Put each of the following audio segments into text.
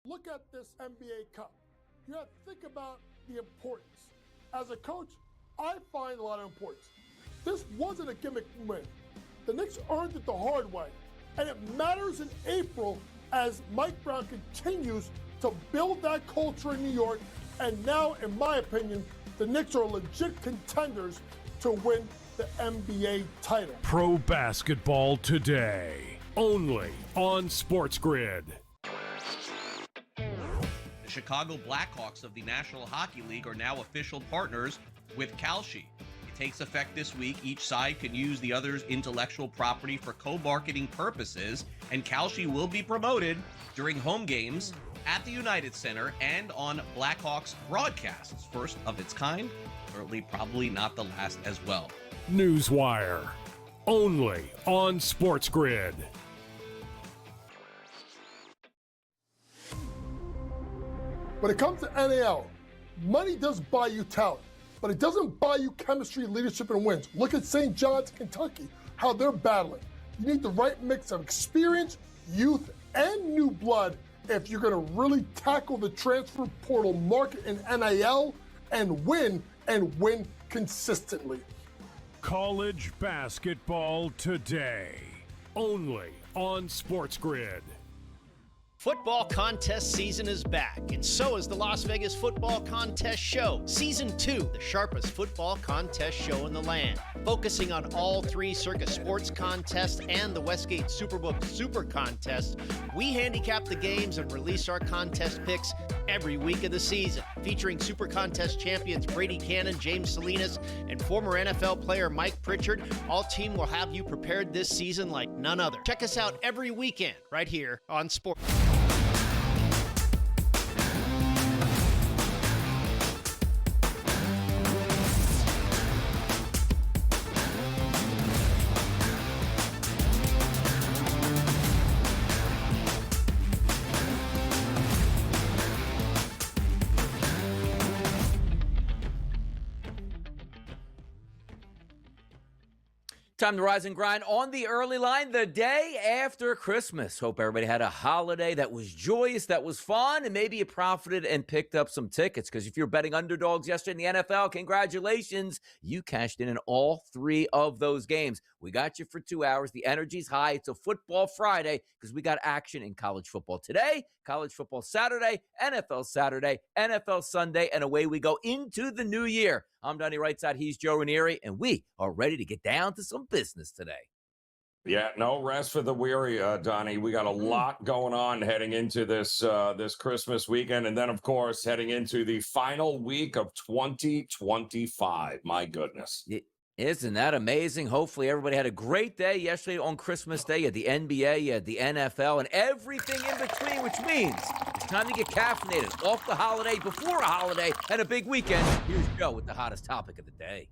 Look at this NBA Cup. You have to think about the importance. As a coach, I find a lot of importance. This wasn't a gimmick win. The Knicks earned it the hard way. And it matters in April as Mike Brown continues to build that culture in New York. And now, in my opinion, the Knicks are legit contenders to win the NBA title. Pro Basketball Today, only on SportsGrid. The Chicago Blackhawks of the National Hockey League are now official partners with Kalshi. It takes effect this week. Each side can use the other's intellectual property for co-marketing purposes, and Kalshi will be promoted during home games at the United Center and on Blackhawks broadcasts. First of its kind, certainly probably not the last as well. Newswire, only on SportsGrid. When it comes to NAL, money does buy you talent, but it doesn't buy you chemistry, leadership, and wins. Look at St. John's, Kentucky, how they're battling. You need the right mix of experience, youth, and new blood if you're going to really tackle the transfer portal market in NIL and win consistently. College Basketball Today, only on SportsGrid. Football contest season is back, and so is the Las Vegas Football Contest Show. Season 2, the sharpest football contest show in the land. Focusing on all three Circus Sports contests and the Westgate Superbook Super Contest, we handicap the games and release our contest picks every week of the season. Featuring Super Contest champions Brady Cannon, James Salinas, and former NFL player Mike Pritchard, all team will have you prepared this season like none other. Check us out every weekend right here on Sports. Time to rise and grind on the early line the day after Christmas. Hope everybody had a holiday that was joyous, that was fun, and maybe you profited and picked up some tickets. Because if you're betting underdogs yesterday in the NFL, congratulations. You cashed in all three of those games. We got you for 2 hours. The energy's high. It's a football Friday because we got action in college football today, college football Saturday, NFL Sunday, and away we go into the new year. I'm Donnie Rightside. He's Joe Ranieri, and we are ready to get down to some business today. Yeah, no rest for the weary, Donnie. We got a lot going on heading into this Christmas weekend, and then, of course, heading into the final week of 2025. My goodness. Isn't that amazing? Hopefully everybody had a great day yesterday on Christmas Day. You had the NBA, you had the NFL, and everything in between, which means it's time to get caffeinated off the holiday, before a holiday, and a big weekend. Here's Joe with the hottest topic of the day.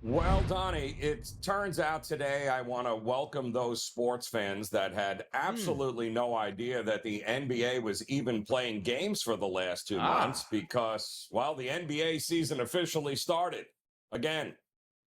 Well, Donnie, it turns out today I want to welcome those sports fans that had absolutely no idea that the NBA was even playing games for the last 2 months because, well, the NBA season officially started again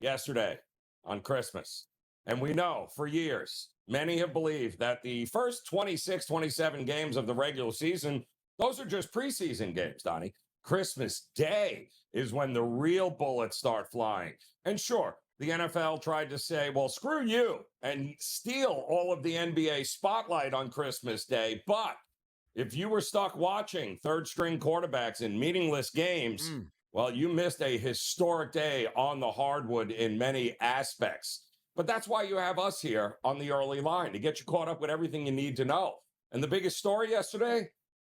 yesterday on Christmas. And we know for years, many have believed that the first 26, 27 games of the regular season, those are just preseason games, Donnie. Christmas Day is when the real bullets start flying. And sure, the NFL tried to say, well, screw you, and steal all of the NBA spotlight on Christmas Day. But if you were stuck watching third-string quarterbacks in meaningless games, well, you missed a historic day on the hardwood in many aspects. But that's why you have us here on the early line, to get you caught up with everything you need to know. And the biggest story yesterday?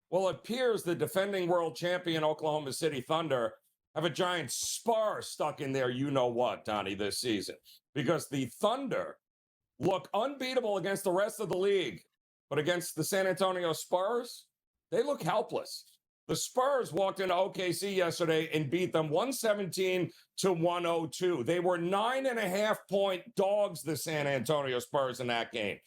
Well, it appears the defending world champion Oklahoma City Thunder have a giant spur stuck in there, you-know-what, Donnie, this season. Because the Thunder look unbeatable against the rest of the league. But against the San Antonio Spurs, they look helpless. The Spurs walked into OKC yesterday and beat them 117-102. They were 9.5-point dogs, the San Antonio Spurs, in that game.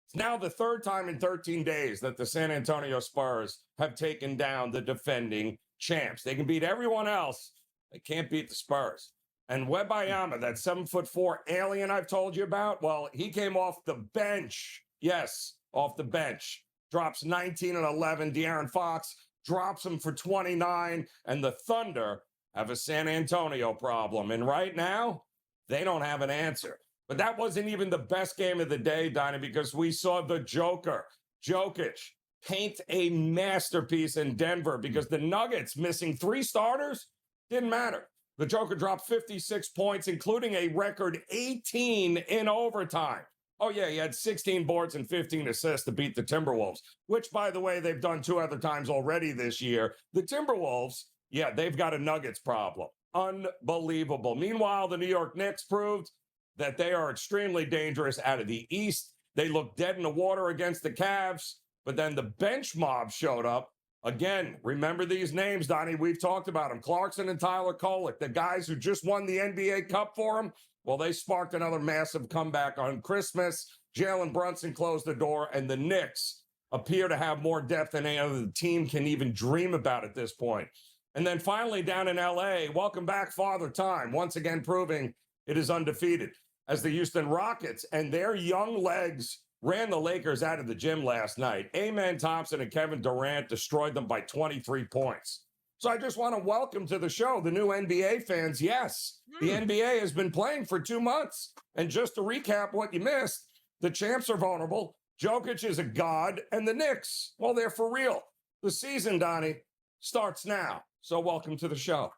It's now the third time in 13 days that the San Antonio Spurs have taken down the defending champs. They can beat everyone else. They can't beat the Spurs. And Wembanyama, that 7'4" alien I've told you about, well, he came off the bench. Yes, off the bench drops 19 and 11. De'Aaron Fox drops him for 29. And the Thunder have a San Antonio problem. And right now, they don't have an answer. But that wasn't even the best game of the day, Donnie, because we saw the Joker, Jokic, paint a masterpiece in Denver because the Nuggets missing 3 starters didn't matter. The Joker dropped 56 points, including a record 18 in overtime. Oh, yeah, he had 16 boards and 15 assists to beat the Timberwolves, which, by the way, they've done 2 other times already this year. The Timberwolves, yeah, they've got a Nuggets problem. Unbelievable. Meanwhile, the New York Knicks proved that they are extremely dangerous out of the East. They looked dead in the water against the Cavs, but then the bench mob showed up. Again, remember these names, Donnie. We've talked about them. Clarkson and Tyler Kolek, the guys who just won the NBA Cup for them. Well, they sparked another massive comeback on Christmas. Jalen Brunson closed the door, and the Knicks appear to have more depth than any other team can even dream about at this point. And then finally down in L.A., welcome back Father Time, once again proving it is undefeated, as the Houston Rockets and their young legs ran the Lakers out of the gym last night. Amen Thompson and Kevin Durant destroyed them by 23 points. So I just want to welcome to the show the new NBA fans. Yes, the NBA has been playing for 2 months. And just to recap what you missed, the champs are vulnerable. Jokic is a god. And the Knicks, well, they're for real. The season, Donnie, starts now. So welcome to the show.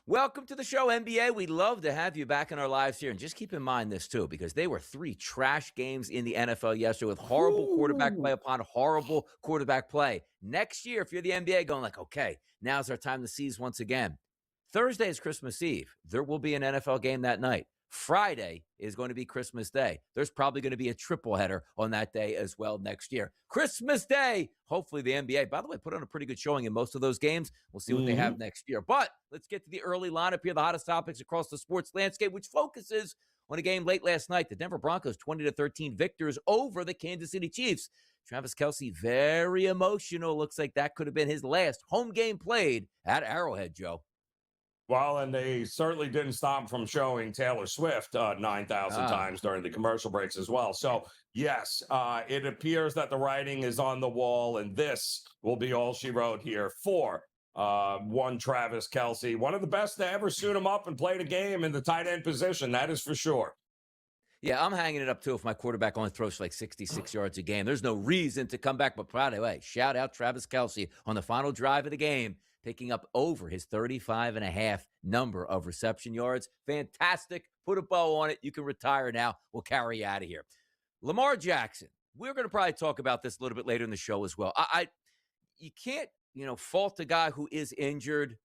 Welcome to the show, NBA. We'd love to have you back in our lives here. And just keep in mind this, too, because they were 3 trash games in the NFL yesterday with horrible quarterback play upon horrible quarterback play. Next year, if you're the NBA, going like, okay, now's our time to seize once again. Thursday is Christmas Eve. There will be an NFL game that night. Friday is going to be Christmas Day. There's probably going to be a triple header on that day as well next year. Christmas Day, hopefully the NBA, by the way, put on a pretty good showing in most of those games. We'll see what they have next year. But let's get to the early lineup here, the hottest topics across the sports landscape, which focuses on a game late last night. The Denver Broncos 20-13 victors over the Kansas City Chiefs. Travis Kelce, very emotional. Looks like that could have been his last home game played at Arrowhead, Joe. Well, and they certainly didn't stop from showing Taylor Swift 9,000 times during the commercial breaks as well. So, yes, it appears that the writing is on the wall, and this will be all she wrote here for one Travis Kelce, one of the best to ever suit him up and play the game in the tight end position. That is for sure. Yeah, I'm hanging it up, too, if my quarterback only throws for like 66 yards a game. There's no reason to come back. But by the way, shout out Travis Kelce on the final drive of the game, picking up over his 35.5 number of reception yards. Fantastic. Put a bow on it. You can retire now. We'll carry you out of here. Lamar Jackson. We're going to probably talk about this a little bit later in the show as well. You can't, fault a guy who is injured,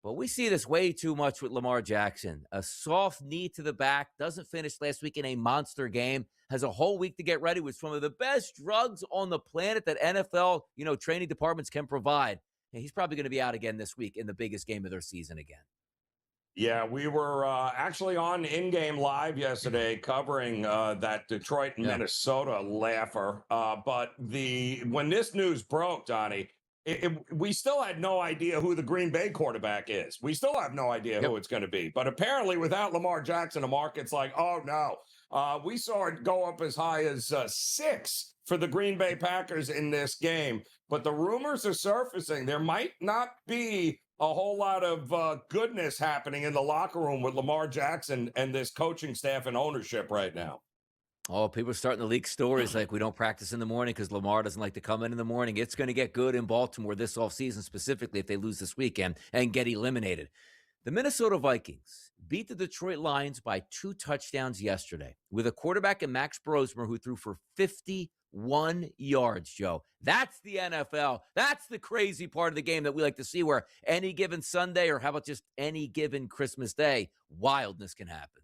but we see this way too much with Lamar Jackson. A soft knee to the back, doesn't finish last week in a monster game, has a whole week to get ready with some of the best drugs on the planet that NFL, training departments can provide. He's probably going to be out again this week in the biggest game of their season again. Yeah, we were actually on In-Game Live yesterday covering that Detroit, Minnesota laugher. But when this news broke, Donnie, we still had no idea who the Green Bay quarterback is. We still have no idea who it's going to be. But apparently without Lamar Jackson, the market's like, oh, no. We saw it go up as high as 6 for the Green Bay Packers in this game. But the rumors are surfacing. There might not be a whole lot of goodness happening in the locker room with Lamar Jackson and this coaching staff and ownership right now. Oh, people are starting to leak stories like we don't practice in the morning because Lamar doesn't like to come in the morning. It's going to get good in Baltimore this offseason, specifically if they lose this weekend and get eliminated. The Minnesota Vikings beat the Detroit Lions by 2 touchdowns yesterday with a quarterback in Max Brosmer who threw for 51 yards, Joe. That's the NFL. That's the crazy part of the game that we like to see, where any given Sunday, or how about just any given Christmas Day, wildness can happen.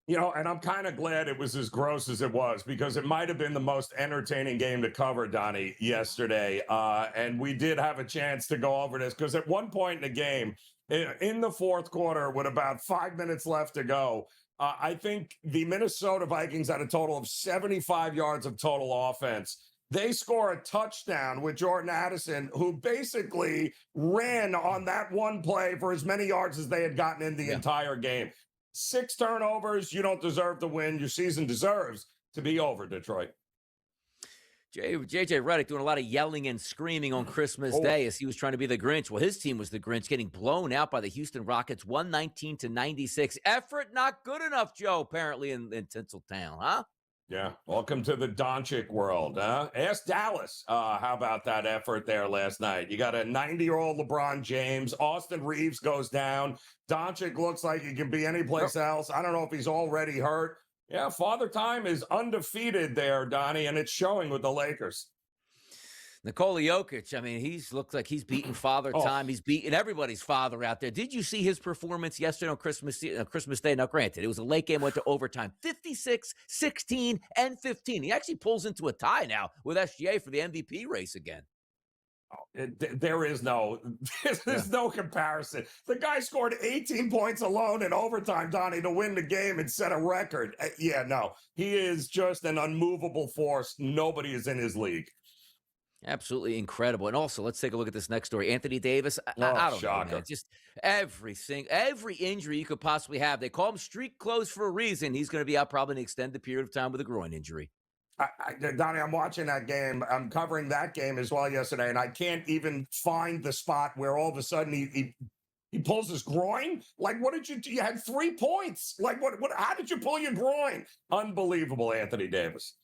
And I'm kind of glad it was as gross as it was, because it might have been the most entertaining game to cover, Donnie, yesterday. And we did have a chance to go over this, because at one point in the game, in the fourth quarter, with about 5 minutes left to go, I think the Minnesota Vikings had a total of 75 yards of total offense. They score a touchdown with Jordan Addison, who basically ran on that one play for as many yards as they had gotten in the entire game. 6 turnovers. You don't deserve to win. Your season deserves to be over, Detroit. J.J. Redick doing a lot of yelling and screaming on Christmas Day as he was trying to be the Grinch. Well, his team was the Grinch, getting blown out by the Houston Rockets, 119-96. Effort not good enough, Joe, apparently in Tinseltown, huh? Yeah, welcome to the Doncic world, huh? Ask Dallas. How about that effort there last night? You got a 90-year-old LeBron James. Austin Reeves goes down. Doncic looks like he can be anyplace else. I don't know if he's already hurt. Yeah, Father Time is undefeated there, Donnie, and it's showing with the Lakers. Nikola Jokic, I mean, looks like he's beating Father Time. He's beating everybody's father out there. Did you see his performance yesterday on Christmas Day? Now, granted, it was a late game, went to overtime. 56, 16, and 15. He actually pulls into a tie now with SGA for the MVP race again. There is no comparison. The guy scored 18 points alone in overtime, Donnie, to win the game and set a record. He is just an unmovable force. Nobody is in his league. Absolutely incredible. And also, let's take a look at this next story. Anthony Davis, I don't know, man. Just every injury you could possibly have. They call him street clothes for a reason. He's going to be out probably an extended period of time with a groin injury. Donnie, I'm watching that game. I'm covering that game as well yesterday, and I can't even find the spot where all of a sudden he pulls his groin. Like, what did you do? You had 3 points. Like, what? How did you pull your groin? Unbelievable, Anthony Davis.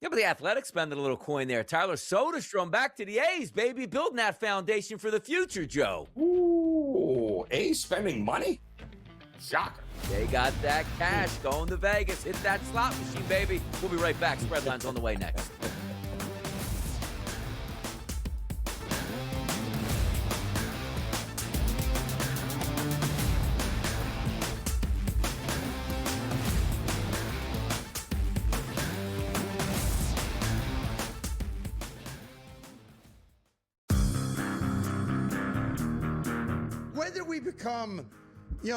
Yeah, but the Athletics spending a little coin there. Tyler Soderstrom back to the A's, baby. Building that foundation for the future, Joe. Ooh, A's spending money? Shocker. They got that cash going to Vegas. Hit that slot machine, baby. We'll be right back. Spreadlines on the way next. Whether we become,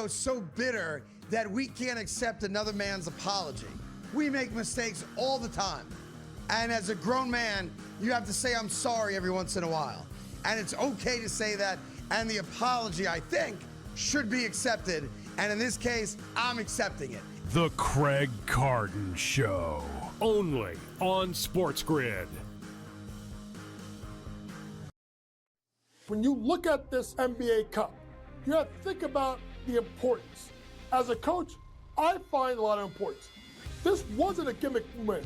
so bitter that we can't accept another man's apology. We make mistakes all the time. And as a grown man, you have to say, I'm sorry every once in a while. And it's okay to say that. And the apology, I think, should be accepted. And in this case, I'm accepting it. The Craig Carton Show. Only on SportsGrid. When you look at this NBA Cup, you have to think about the importance. As a coach, I find a lot of importance. This wasn't a gimmick win.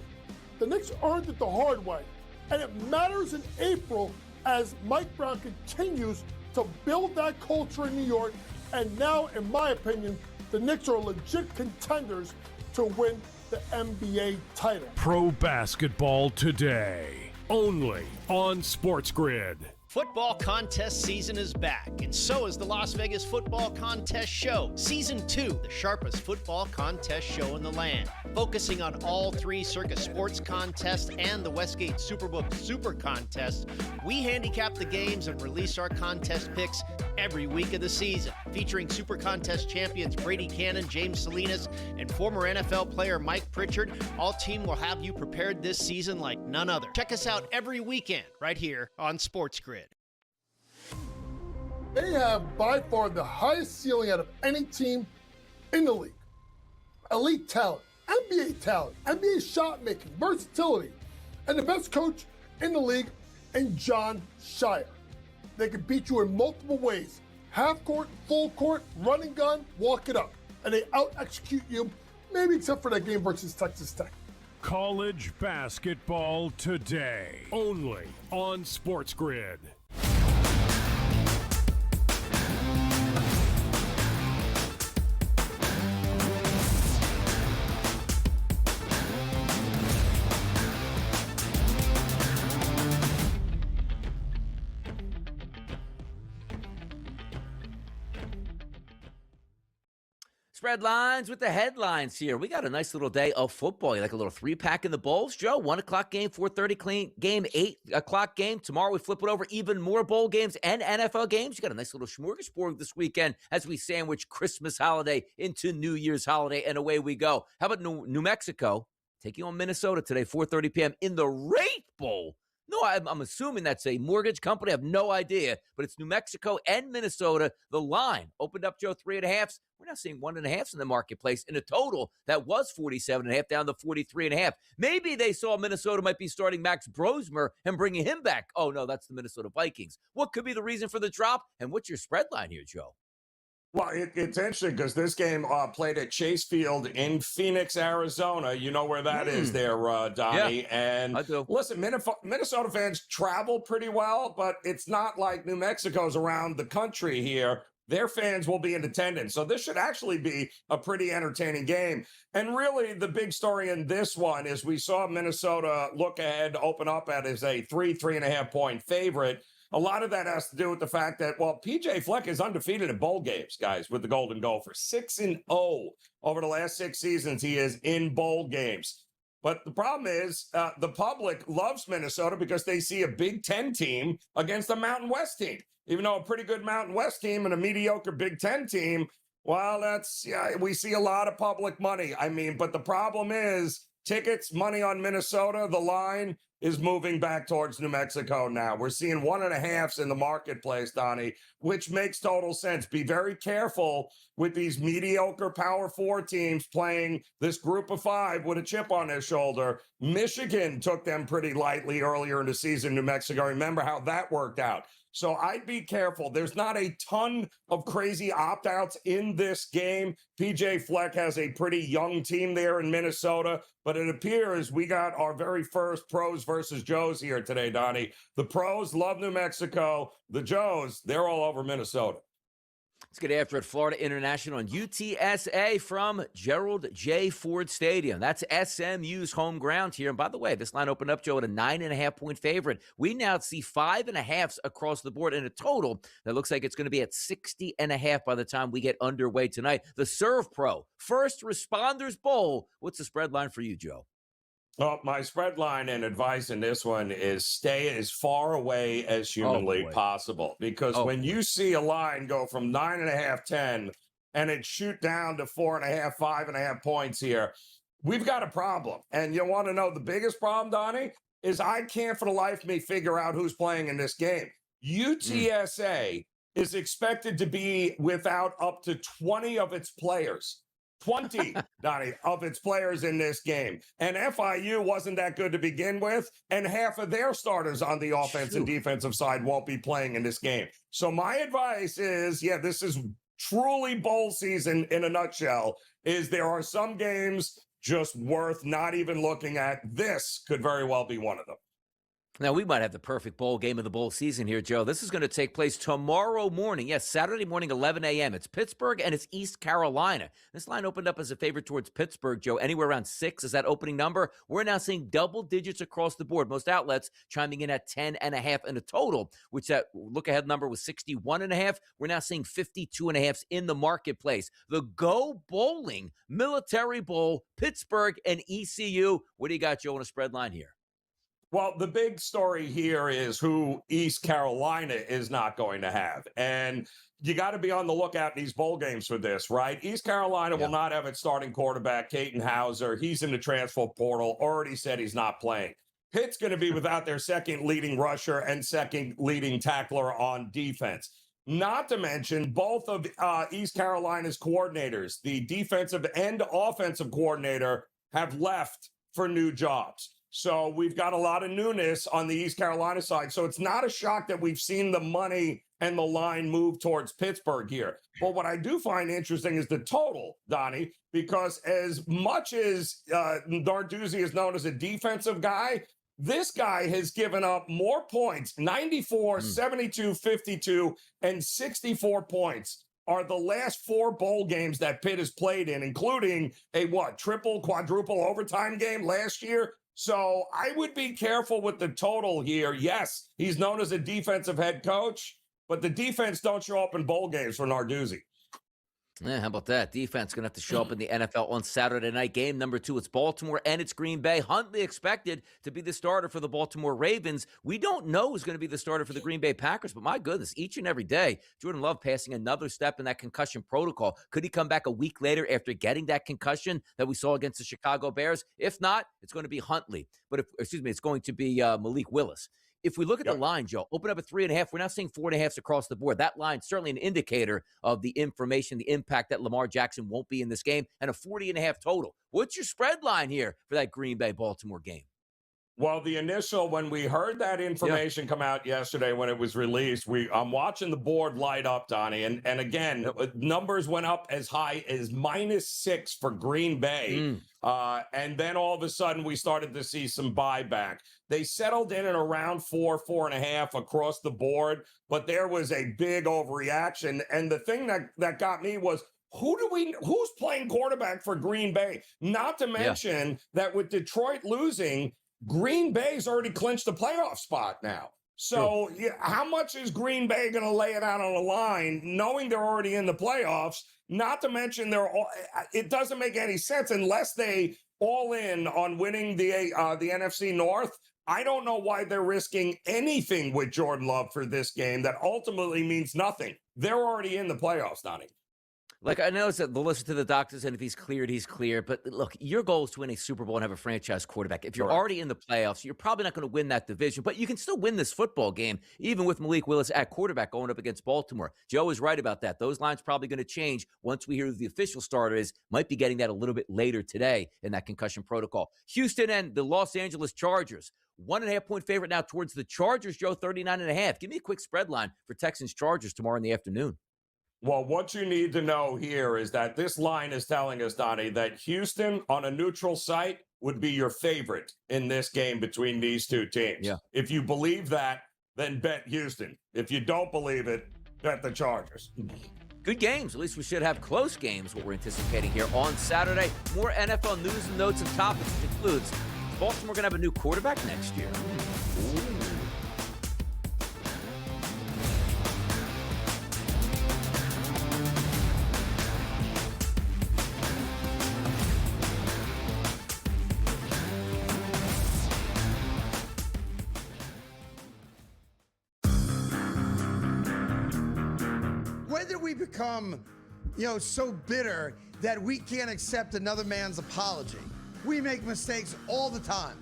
The Knicks earned it the hard way, and it matters in April as Mike Brown continues to build that culture in New York, and now, in my opinion, the Knicks are legit contenders to win the NBA title. Pro basketball today, only on SportsGrid. Football contest season is back, and so is the Las Vegas Football Contest Show. Season 2, the sharpest football contest show in the land. Focusing on all 3 Circus Sports contests and the Westgate Superbook Super Contest, we handicap the games and release our contest picks every week of the season. Featuring Super Contest champions Brady Cannon, James Salinas, and former NFL player Mike Pritchard, all team will have you prepared this season like none other. Check us out every weekend right here on SportsGrid. They have by far the highest ceiling out of any team in the league. Elite talent, NBA shot making, versatility, and the best coach in the league in John Shire. They can beat you in multiple ways. Half court, full court, running gun, walk it up. And they out-execute you, maybe except for that game versus Texas Tech. College basketball today, only on SportsGrid. Spreadlines with the headlines here. We got a nice little day of football. You like a little 3-pack in the bowls, Joe? 1 o'clock game, 4:30 game, 8 o'clock game. Tomorrow we flip it over, even more bowl games and NFL games. You got a nice little smorgasbord this weekend as we sandwich Christmas holiday into New Year's holiday, and away we go. How about New Mexico taking on Minnesota today, 4:30 p.m. in the Rate Bowl? No, I'm assuming that's a mortgage company. I have no idea, but it's New Mexico and Minnesota. The line opened up, Joe, 3.5. We're now seeing 1.5 in the marketplace. In a total that was 47.5 down to 43.5. Maybe they saw Minnesota might be starting Max Brosmer and bringing him back. Oh, no, that's the Minnesota Vikings. What could be the reason for the drop? And what's your spread line here, Joe? Well, it's interesting because this game played at Chase Field in Phoenix, Arizona. You know where that is there, Donnie. Yeah, and I do. listen, Minnesota fans travel pretty well, but it's not like New Mexico's around the country here. Their fans will be in attendance. So this should actually be a pretty entertaining game. And really, the big story in this one is we saw Minnesota look ahead, open up as a 3.5 point favorite. A lot of that has to do with the fact that, well, PJ Fleck is undefeated in bowl games, guys, with the Golden Gophers. 6-0 over the last 6 seasons. He is in bowl games. But the problem is the public loves Minnesota because they see a Big Ten team against a Mountain West team. Even though a pretty good Mountain West team and a mediocre Big Ten team, well, we see a lot of public money. I mean, but the problem is tickets, money on Minnesota, the line is moving back towards New Mexico now. We're seeing 1.5s in the marketplace, Donnie, which makes total sense. Be very careful with these mediocre Power 4 teams playing this group of 5 with a chip on their shoulder. Michigan took them pretty lightly earlier in the season, New Mexico. Remember how that worked out. So I'd be careful. There's not a ton of crazy opt-outs in this game. PJ Fleck has a pretty young team there in Minnesota, but it appears we got our very first pros versus Joes here today, Donnie. The pros love New Mexico. The Joes, they're all over Minnesota. Let's get after it. Florida International and UTSA from Gerald J. Ford Stadium. That's SMU's home ground here. And by the way, this line opened up, Joe, at a 9.5 point favorite. We now see 5.5s across the board in a total that looks like it's going to be at 60.5 by the time we get underway tonight. The Serve Pro First Responders Bowl. What's the spread line for you, Joe? Well, my spread line and advice in this one is stay as far away as humanly possible. Because when you see a line go from 9.5, 10, and it shoot down to 4.5, 5.5 points here, we've got a problem. And you want to know the biggest problem, Donnie, is I can't for the life of me figure out who's playing in this game. UTSA is expected to be without up to 20 of its players. 20, Donnie, of its players in this game. And FIU wasn't that good to begin with, and half of their starters on the offense and defensive side won't be playing in this game. So my advice is, this is truly bowl season in a nutshell, is there are some games just worth not even looking at. This could very well be one of them. Now, we might have the perfect bowl game of the bowl season here, Joe. This is going to take place tomorrow morning. Yes, Saturday morning, 11 a.m. It's Pittsburgh and it's East Carolina. This line opened up as a favorite towards Pittsburgh, Joe. Anywhere around 6 is that opening number. We're now seeing double digits across the board. Most outlets chiming in at 10.5 in a total, which that look-ahead number was 61.5. We're now seeing 52.5s in the marketplace. The Go Bowling Military Bowl, Pittsburgh and ECU. What do you got, Joe, on a spread line here? Well, the big story here is who East Carolina is not going to have. And you got to be on the lookout in these bowl games for this, right? East Carolina will not have its starting quarterback, Caton Hauser. He's in the transfer portal, already said he's not playing. Pitt's going to be without their second leading rusher and second leading tackler on defense. Not to mention both of East Carolina's coordinators, the defensive and offensive coordinator, have left for new jobs. So we've got a lot of newness on the East Carolina side. So it's not a shock that we've seen the money and the line move towards Pittsburgh here. But what I do find interesting is the total, Donnie, because as much as Narduzzi is known as a defensive guy, this guy has given up more points, 94, 72, 52, and 64 points are the last 4 bowl games that Pitt has played in, including a triple, quadruple overtime game last year. So I would be careful with the total here. Yes, he's known as a defensive head coach, but the defense don't show up in bowl games for Narduzzi. Yeah, how about that? Defense going to have to show up in the NFL on Saturday night. Game number 2, it's Baltimore and it's Green Bay. Huntley expected to be the starter for the Baltimore Ravens. We don't know who's going to be the starter for the Green Bay Packers, but my goodness, each and every day, Jordan Love passing another step in that concussion protocol. Could he come back a week later after getting that concussion that we saw against the Chicago Bears? If not, it's going to be Huntley. But it's going to be Malik Willis. If we look at the line, Joe, open up at 3.5. We're now seeing 4.5s across the board. That line certainly an indicator of the information, the impact that Lamar Jackson won't be in this game, and a 40.5 total. What's your spread line here for that Green Bay-Baltimore game? Well, the initial, when we heard that information come out yesterday when it was released, I'm watching the board light up, Donnie. And again, numbers went up as high as -6 for Green Bay. And then all of a sudden, we started to see some buyback. They settled in at around 4.5 across the board, but there was a big overreaction. And the thing that got me was, who's playing quarterback for Green Bay? Not to mention that with Detroit losing, Green Bay's already clinched the playoff spot now. So how much is Green Bay going to lay it out on the line, knowing they're already in the playoffs? Not to mention it doesn't make any sense unless they all in on winning the NFC North. I don't know why they're risking anything with Jordan Love for this game that ultimately means nothing. They're already in the playoffs, Donnie. Like, I know that they'll listen to the doctors, and if he's cleared, he's clear. But look, your goal is to win a Super Bowl and have a franchise quarterback. If you're already in the playoffs, you're probably not going to win that division, but you can still win this football game, even with Malik Willis at quarterback going up against Baltimore. Joe is right about that. Those lines probably going to change once we hear who the official starter is. Might be getting that a little bit later today in that concussion protocol. Houston and the Los Angeles Chargers. 1.5-point favorite now towards the Chargers, Joe, 39.5. Give me a quick spread line for Texans Chargers tomorrow in the afternoon. Well, what you need to know here is that this line is telling us, Donnie, that Houston on a neutral site would be your favorite in this game between these two teams. Yeah. If you believe that, then bet Houston. If you don't believe it, bet the Chargers. Good games. At least we should have close games, what we're anticipating here on Saturday. More NFL news and notes and topics, which includes Baltimore going to have a new quarterback next year. Ooh. When did we become, so bitter that we can't accept another man's apology? We make mistakes all the time.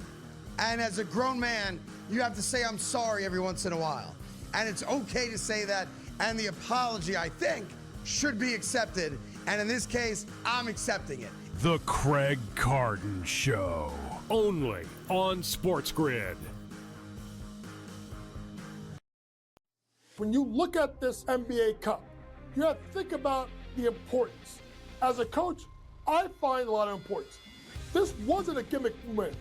And as a grown man, you have to say, I'm sorry every once in a while. And it's okay to say that. And the apology, I think, should be accepted. And in this case, I'm accepting it. The Craig Carden Show. Only on SportsGrid. When you look at this NBA Cup, you have to think about the importance. As a coach, I find a lot of importance. This wasn't a gimmick win.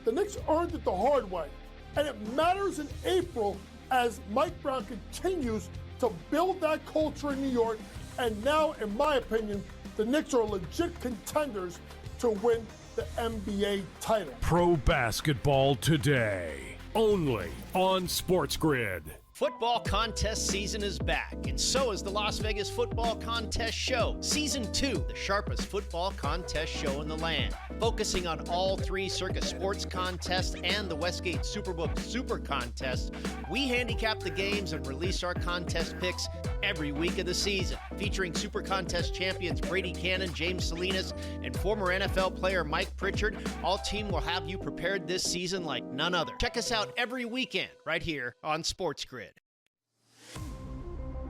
The Knicks earned it the hard way, and it matters in April as Mike Brown continues to build that culture in New York, and now, in my opinion, the Knicks are legit contenders to win the NBA title. Pro basketball today, only on SportsGrid. Football contest season is back, and so is the Las Vegas Football Contest Show. Season 2, the sharpest football contest show in the land. Focusing on all 3 Circus Sports contests and the Westgate Superbook Super Contest, we handicap the games and release our contest picks every week of the season. Featuring Super Contest champions Brady Cannon, James Salinas, and former NFL player Mike Pritchard, all team will have you prepared this season like none other. Check us out every weekend right here on SportsGrid.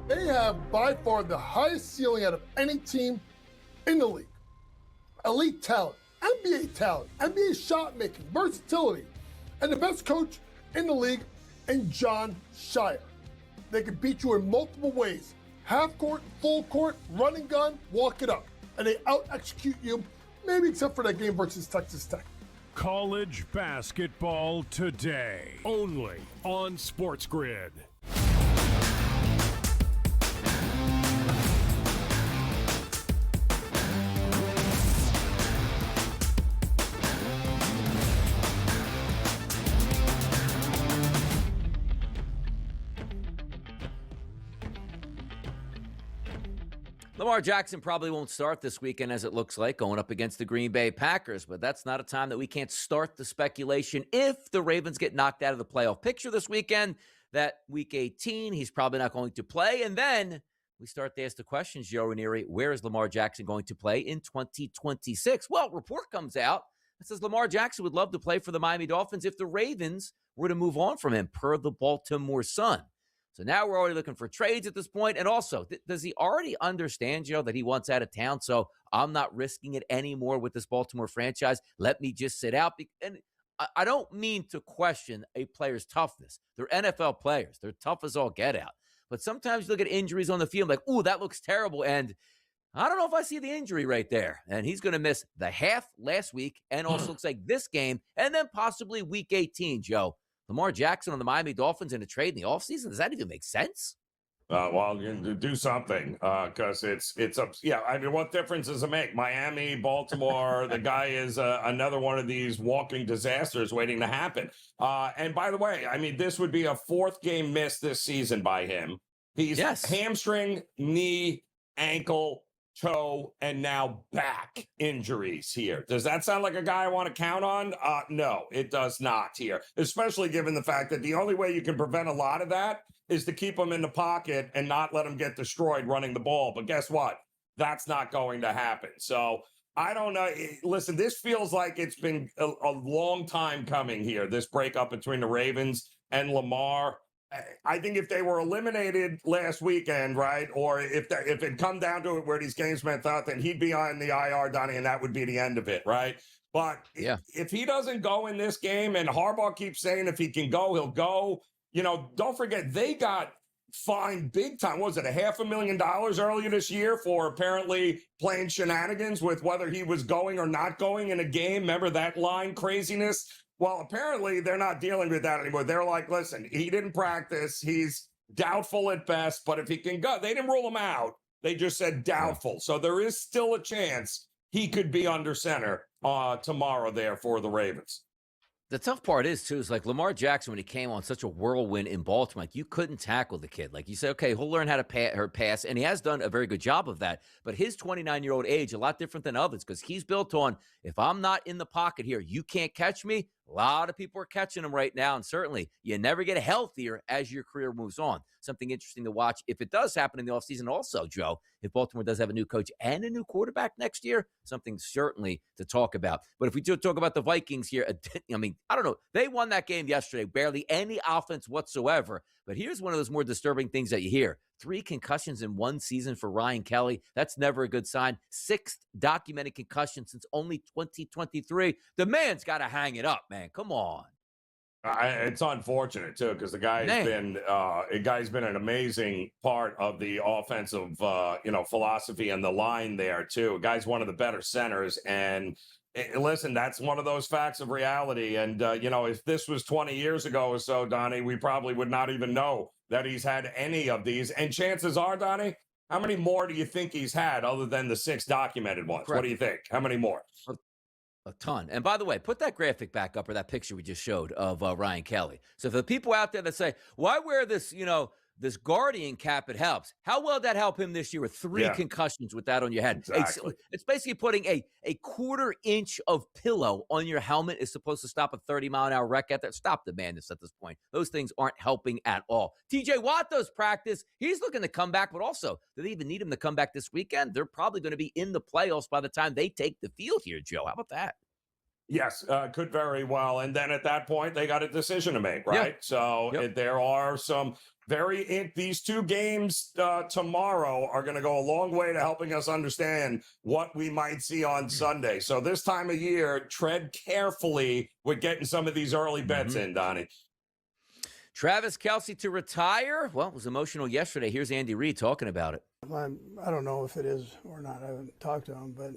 They have by far the highest ceiling out of any team in the league. Elite talent, NBA shot making, versatility, and the best coach in the league in John Shire. They can beat you in multiple ways. Half court, full court, running gun, walk it up. And they out-execute you, maybe except for that game versus Texas Tech. College basketball today, only on SportsGrid. Lamar Jackson probably won't start this weekend, as it looks like, going up against the Green Bay Packers, but that's not a time that we can't start the speculation if the Ravens get knocked out of the playoff picture this weekend, that week 18, he's probably not going to play, and then we start to ask the questions, Joe Ranieri, where is Lamar Jackson going to play in 2026? Well, report comes out that says Lamar Jackson would love to play for the Miami Dolphins if the Ravens were to move on from him, per the Baltimore Sun. So now we're already looking for trades at this point. And also, does he already understand, Joe, that he wants out of town? So I'm not risking it anymore with this Baltimore franchise. Let me just sit out. And I don't mean to question a player's toughness. They're NFL players. They're tough as all get out. But sometimes you look at injuries on the field like, ooh, that looks terrible. And I don't know if I see the injury right there. And he's going to miss the half last week and also looks like this game and then possibly week 18, Joe. Lamar Jackson on the Miami Dolphins in a trade in the offseason? Does that even make sense? Well, you do something because yeah. I mean, what difference does it make? Miami, Baltimore, the guy is another one of these walking disasters waiting to happen. And by the way, I mean, this would be a 4th game miss this season by him. He's hamstring, knee, ankle, toe, and now back injuries here. Does that sound like a guy I want to count on? No, it does not here, especially given the fact that the only way you can prevent a lot of that is to keep him in the pocket and not let him get destroyed running the ball. But guess what? That's not going to happen. So I don't know. Listen, this feels like it's been a long time coming here, this breakup between the Ravens and Lamar. I think if they were eliminated last weekend, right, or if it come down to it where these games meant nothing, he'd be on the IR, Donnie, and that would be the end of it, right? But if he doesn't go in this game, and Harbaugh keeps saying if he can go, he'll go, don't forget, they got fined big time. What was it, $500,000 earlier this year for apparently playing shenanigans with whether he was going or not going in a game? Remember that line craziness? Well, apparently they're not dealing with that anymore. They're like, listen, he didn't practice. He's doubtful at best, but if he can go, they didn't rule him out. They just said doubtful. So there is still a chance he could be under center tomorrow there for the Ravens. The tough part is like Lamar Jackson, when he came on such a whirlwind in Baltimore, like you couldn't tackle the kid. Like you said, okay, he'll learn how to pass, and he has done a very good job of that. But his 29-year-old age, a lot different than others, because he's built on, if I'm not in the pocket here, you can't catch me. A lot of people are catching him right now, and certainly you never get healthier as your career moves on. Something interesting to watch if it does happen in the offseason also, Joe, if Baltimore does have a new coach and a new quarterback next year, something certainly to talk about. But if we do talk about the Vikings here, I mean, I don't know. They won that game yesterday, barely any offense whatsoever. But here's one of those more disturbing things that you hear. 3 concussions in one season for Ryan Kelly. That's never a good sign. 6th documented concussion since only 2023. The man's got to hang it up, man. Come on. It's unfortunate too, because the guy's been an amazing part of the offensive, philosophy and the line there too. The guy's one of the better centers, and listen, that's one of those facts of reality. And if this was 20 years ago or so, Donnie, we probably would not even know that he's had any of these. And chances are, Donnie, how many more do you think he's had other than the 6 documented ones? Correct. What do you think? How many more? A ton. And by the way, put that graphic back up, or that picture we just showed of Ryan Kelly. So for the people out there that say, why wear this, this Guardian cap, it helps. How well did that help him this year with 3 concussions with that on your head? Exactly. It's basically putting a quarter inch of pillow on your helmet is supposed to stop a 30-mile-an-hour wreck at that. Stop the madness at this point. Those things aren't helping at all. TJ Watt does practice. He's looking to come back, but also, do they even need him to come back this weekend? They're probably going to be in the playoffs by the time they take the field here, Joe. How about that? Yes, could very well. And then at that point, they got a decision to make, right? Yeah. So there are some these 2 games tomorrow are going to go a long way to helping us understand what we might see on Sunday. So this time of year, tread carefully with getting some of these early bets in, Donnie. Travis Kelce to retire? Well, it was emotional yesterday. Here's Andy Reid talking about it. I don't know if it is or not. I haven't talked to him, but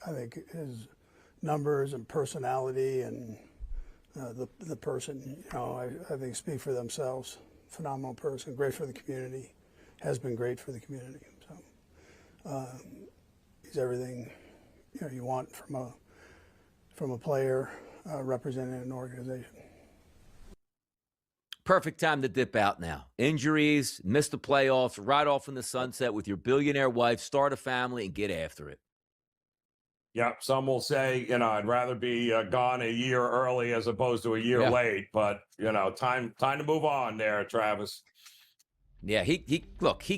I think his numbers and personality and the person, I think speak for themselves. Phenomenal person, great for the community, has been great for the community. So he's everything you want from a player representing an organization. Perfect time to dip out now. Injuries, miss the playoffs, ride off in the sunset with your billionaire wife, start a family, and get after it. Yeah, some will say, I'd rather be gone a year early as opposed to a year late. But, time to move on there, Travis. Yeah, he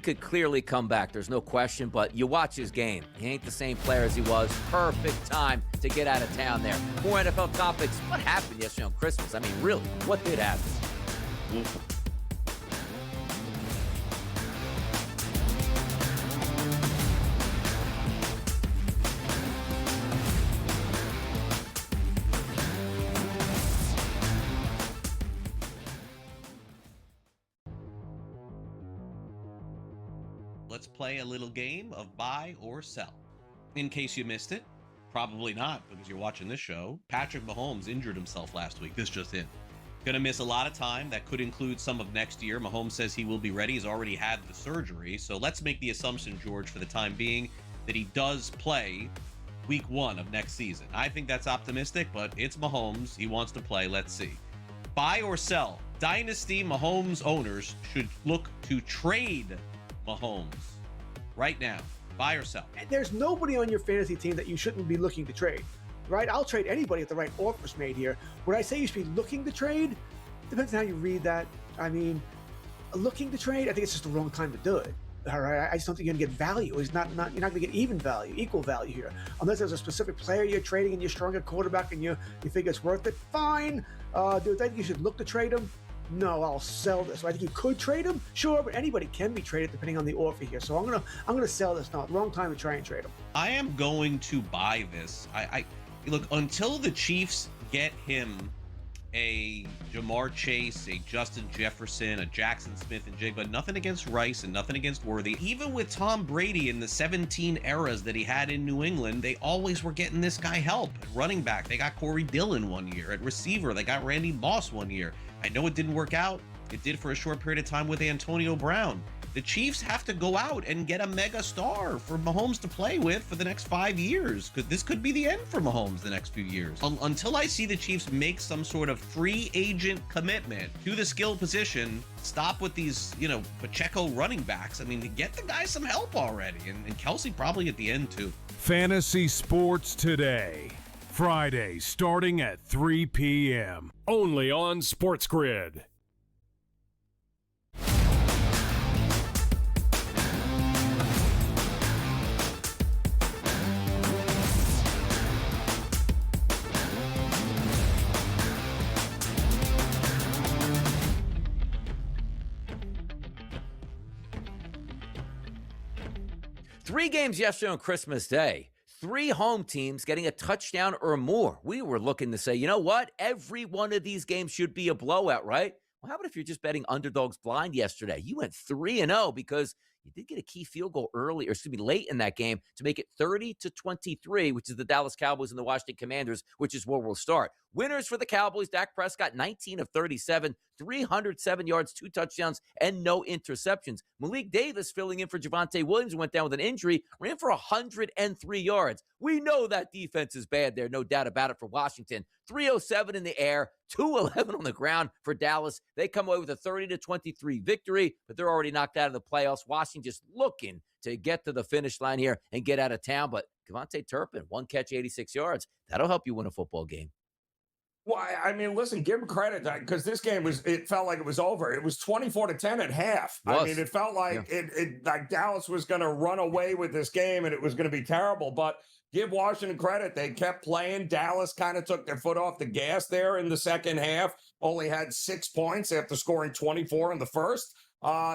could clearly come back. There's no question, but you watch his game. He ain't the same player as he was. Perfect time to get out of town there. More NFL topics. What happened yesterday on Christmas? I mean, really, what did happen? Let's play a little game of buy or sell. In case you missed it, probably not because you're watching this show, Patrick Mahomes injured himself last week. This just in. Going to miss a lot of time. That could include some of next year. Mahomes says he will be ready. He's already had the surgery. So let's make the assumption, George, for the time being, that he does play week 1 of next season. I think that's optimistic, but it's Mahomes. He wants to play. Let's see. Buy or sell. Dynasty Mahomes owners should look to trade Mahomes right now. Buy or sell. There's nobody on your fantasy team that you shouldn't be looking to trade, right? I'll trade anybody if the right offer's made here. When I say you should be looking to trade, depends on how you read that. I mean, looking to trade, I think it's just the wrong time to do it. All right, I just don't think you're going to get value. You're not going to get even value, equal value here, unless there's a specific player you're trading and you're strong at quarterback and you think it's worth it. Fine. Do I think you should look to trade him? No, I'll sell this. So I think you could trade him, sure, but anybody can be traded depending on the offer here. So I'm gonna sell this. No, wrong time to try and trade him. I am going to buy this. I look, until the Chiefs get him a Jamar Chase, a Justin Jefferson, a Jackson Smith and Jigba. Nothing against Rice and nothing against Worthy. Even with Tom Brady in the 17 eras that he had in New England, they always were getting this guy help. At running back, they got Corey Dillon one year. At receiver, they got Randy Moss one year. I know it didn't work out. It did for a short period of time with Antonio Brown. The Chiefs have to go out and get a mega star for Mahomes to play with for the next 5 years. Because this could be the end for Mahomes the next few years. Until I see the Chiefs make some sort of free agent commitment to the skill position, stop with these, Pacheco running backs. I mean, get the guy some help already. And Kelsey probably at the end too. Fantasy Sports Today. Friday, starting at 3 p.m. Only on SportsGrid. Three games yesterday on Christmas Day. 3 home teams getting a touchdown or more. We were looking to say, you know what? Every one of these games should be a blowout, right? Well, how about if you're just betting underdogs blind yesterday? You went 3-0 because you did get a key field goal early, or excuse me, late in that game to make it 30-23, which is the Dallas Cowboys and the Washington Commanders, which is where we'll start. Winners for the Cowboys, Dak Prescott, 19 of 37, 307 yards, 2 touchdowns, and no interceptions. Malik Davis filling in for Javonte Williams, who went down with an injury, ran for 103 yards. We know that defense is bad there, no doubt about it, for Washington. 307 in the air, 211 on the ground for Dallas. They come away with a 30-23 victory, but they're already knocked out of the playoffs. Washington just looking to get to the finish line here and get out of town. But Devontae Turpin, 1 catch, 86 yards. That'll help you win a football game. Well, I mean, listen, give him credit because this game it felt like it was over. It was 24-10 at half. I mean, it felt like like Dallas was going to run away with this game and it was going to be terrible. But give Washington credit. They kept playing. Dallas kind of took their foot off the gas there in the second half, only had 6 points after scoring 24 in the first.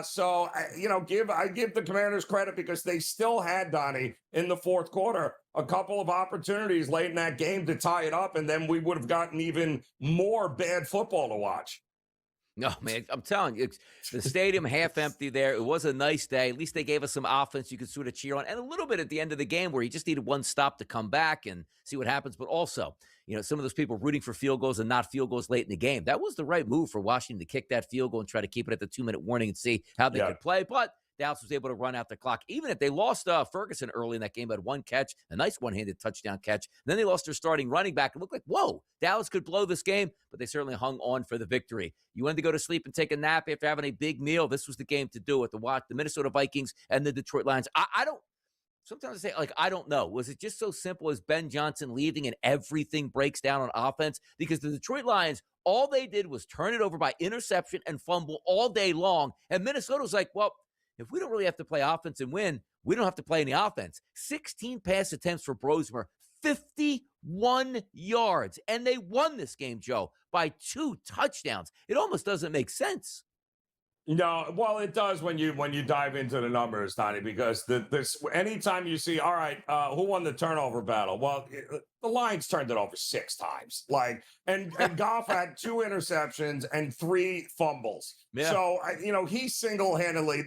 So I give the Commanders credit because they still had, Donnie, in the fourth quarter, a couple of opportunities late in that game to tie it up, and then we would have gotten even more bad football to watch. No, man, I'm telling you, the stadium half empty there. It was a nice day. At least they gave us some offense you could sort of cheer on, and a little bit at the end of the game where you just needed one stop to come back and see what happens. But also, some of those people rooting for field goals and not field goals late in the game. That was the right move for Washington to kick that field goal and try to keep it at the 2-minute warning and see how they could play. But Dallas was able to run out the clock. Even if they lost Ferguson early in that game, had one catch, a nice one-handed touchdown catch. And then they lost their starting running back. It looked like, whoa, Dallas could blow this game, but they certainly hung on for the victory. You wanted to go to sleep and take a nap after having a big meal. This was the game to do it, to watch the Minnesota Vikings and the Detroit Lions. I don't, sometimes I say, like, I don't know. Was it just so simple as Ben Johnson leaving and everything breaks down on offense? Because the Detroit Lions, all they did was turn it over by interception and fumble all day long. And Minnesota was like, well, if we don't really have to play offense and win, we don't have to play any offense. 16 pass attempts for Brosmer, 51 yards. And they won this game, Joe, by 2 touchdowns. It almost doesn't make sense. No, well, it does when you dive into the numbers, Donnie, because this anytime you see, all right, who won the turnover battle? Well, the Lions turned it over 6 times. And Goff had 2 interceptions and 3 fumbles. Yeah. So, he single-handedly,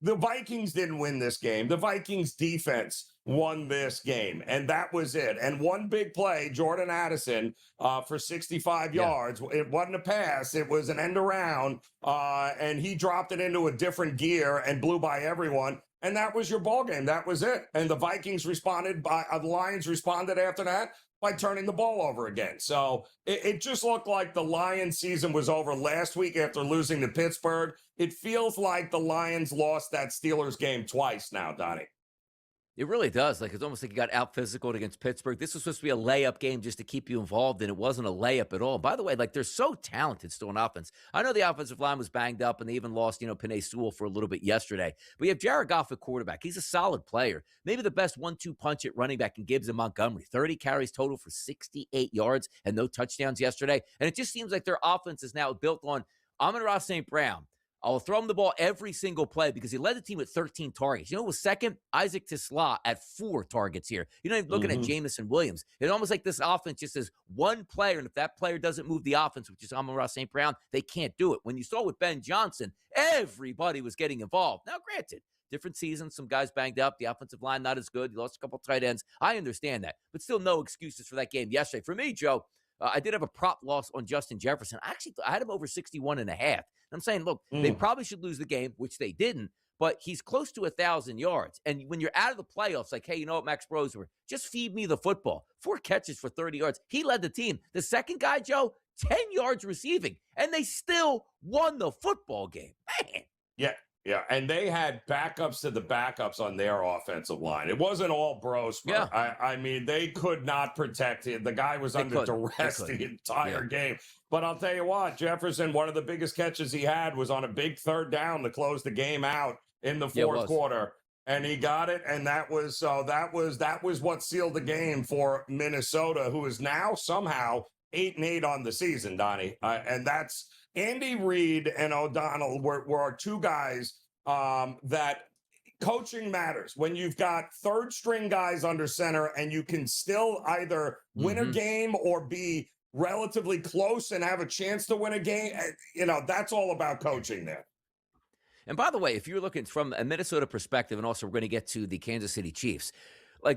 the Vikings didn't win this game. The Vikings defense won this game, and that was it. And one big play, Jordan Addison for 65 yards. It wasn't a pass. It was an end around, and he dropped it into a different gear and blew by everyone. And that was your ball game. That was it. And the Vikings responded the Lions responded after that by turning the ball over again. So it just looked like the Lions season was over last week after losing to Pittsburgh. It feels like the Lions lost that Steelers game twice now, Donnie. It really does. It's almost like you got out physical against Pittsburgh. This was supposed to be a layup game just to keep you involved, and it wasn't a layup at all. By the way, they're so talented still in offense. I know the offensive line was banged up, and they even lost, Penei Sewell for a little bit yesterday. But you have Jared Goff at quarterback. He's a solid player. Maybe the best 1-2 punch at running back in Gibbs and Montgomery. 30 carries total for 68 yards and no touchdowns yesterday. And it just seems like their offense is now built on Amon-Ra St. Brown. I'll throw him the ball every single play because he led the team with 13 targets. You know who was second? Isaac Tisla at 4 targets here. You're not even looking at Jamison Williams. It's almost like this offense just says one player, and if that player doesn't move the offense, which is Amon-Ra St. Brown, they can't do it. When you saw with Ben Johnson, everybody was getting involved. Now, granted, different season, some guys banged up, the offensive line not as good, you lost a couple tight ends. I understand that, but still no excuses for that game yesterday. For me, Joe, I did have a prop loss on Justin Jefferson. I had him over 61.5. I'm saying, look, they probably should lose the game, which they didn't, but he's close to 1,000 yards. And when you're out of the playoffs, hey, you know what, Max Brosmer, just feed me the football. 4 catches for 30 yards. He led the team. The second guy, Joe, 10 yards receiving, and they still won the football game. Man. Yeah, and they had backups to the backups on their offensive line. It wasn't all Brosmer. Yeah. I mean, they could not protect him. The guy was under duress the entire game. But I'll tell you what, Jefferson, one of the biggest catches he had was on a big 3rd down to close the game out in the 4th quarter. And he got it, and that was what sealed the game for Minnesota, who is now somehow 8-8 on the season, Donnie. And that's Andy Reid and O'Donnell were our 2 guys that coaching matters. When you've got 3rd-string guys under center and you can still either win a game or be relatively close and have a chance to win a game, that's all about coaching there. And by the way, if you're looking from a Minnesota perspective, and also we're going to get to the Kansas City Chiefs,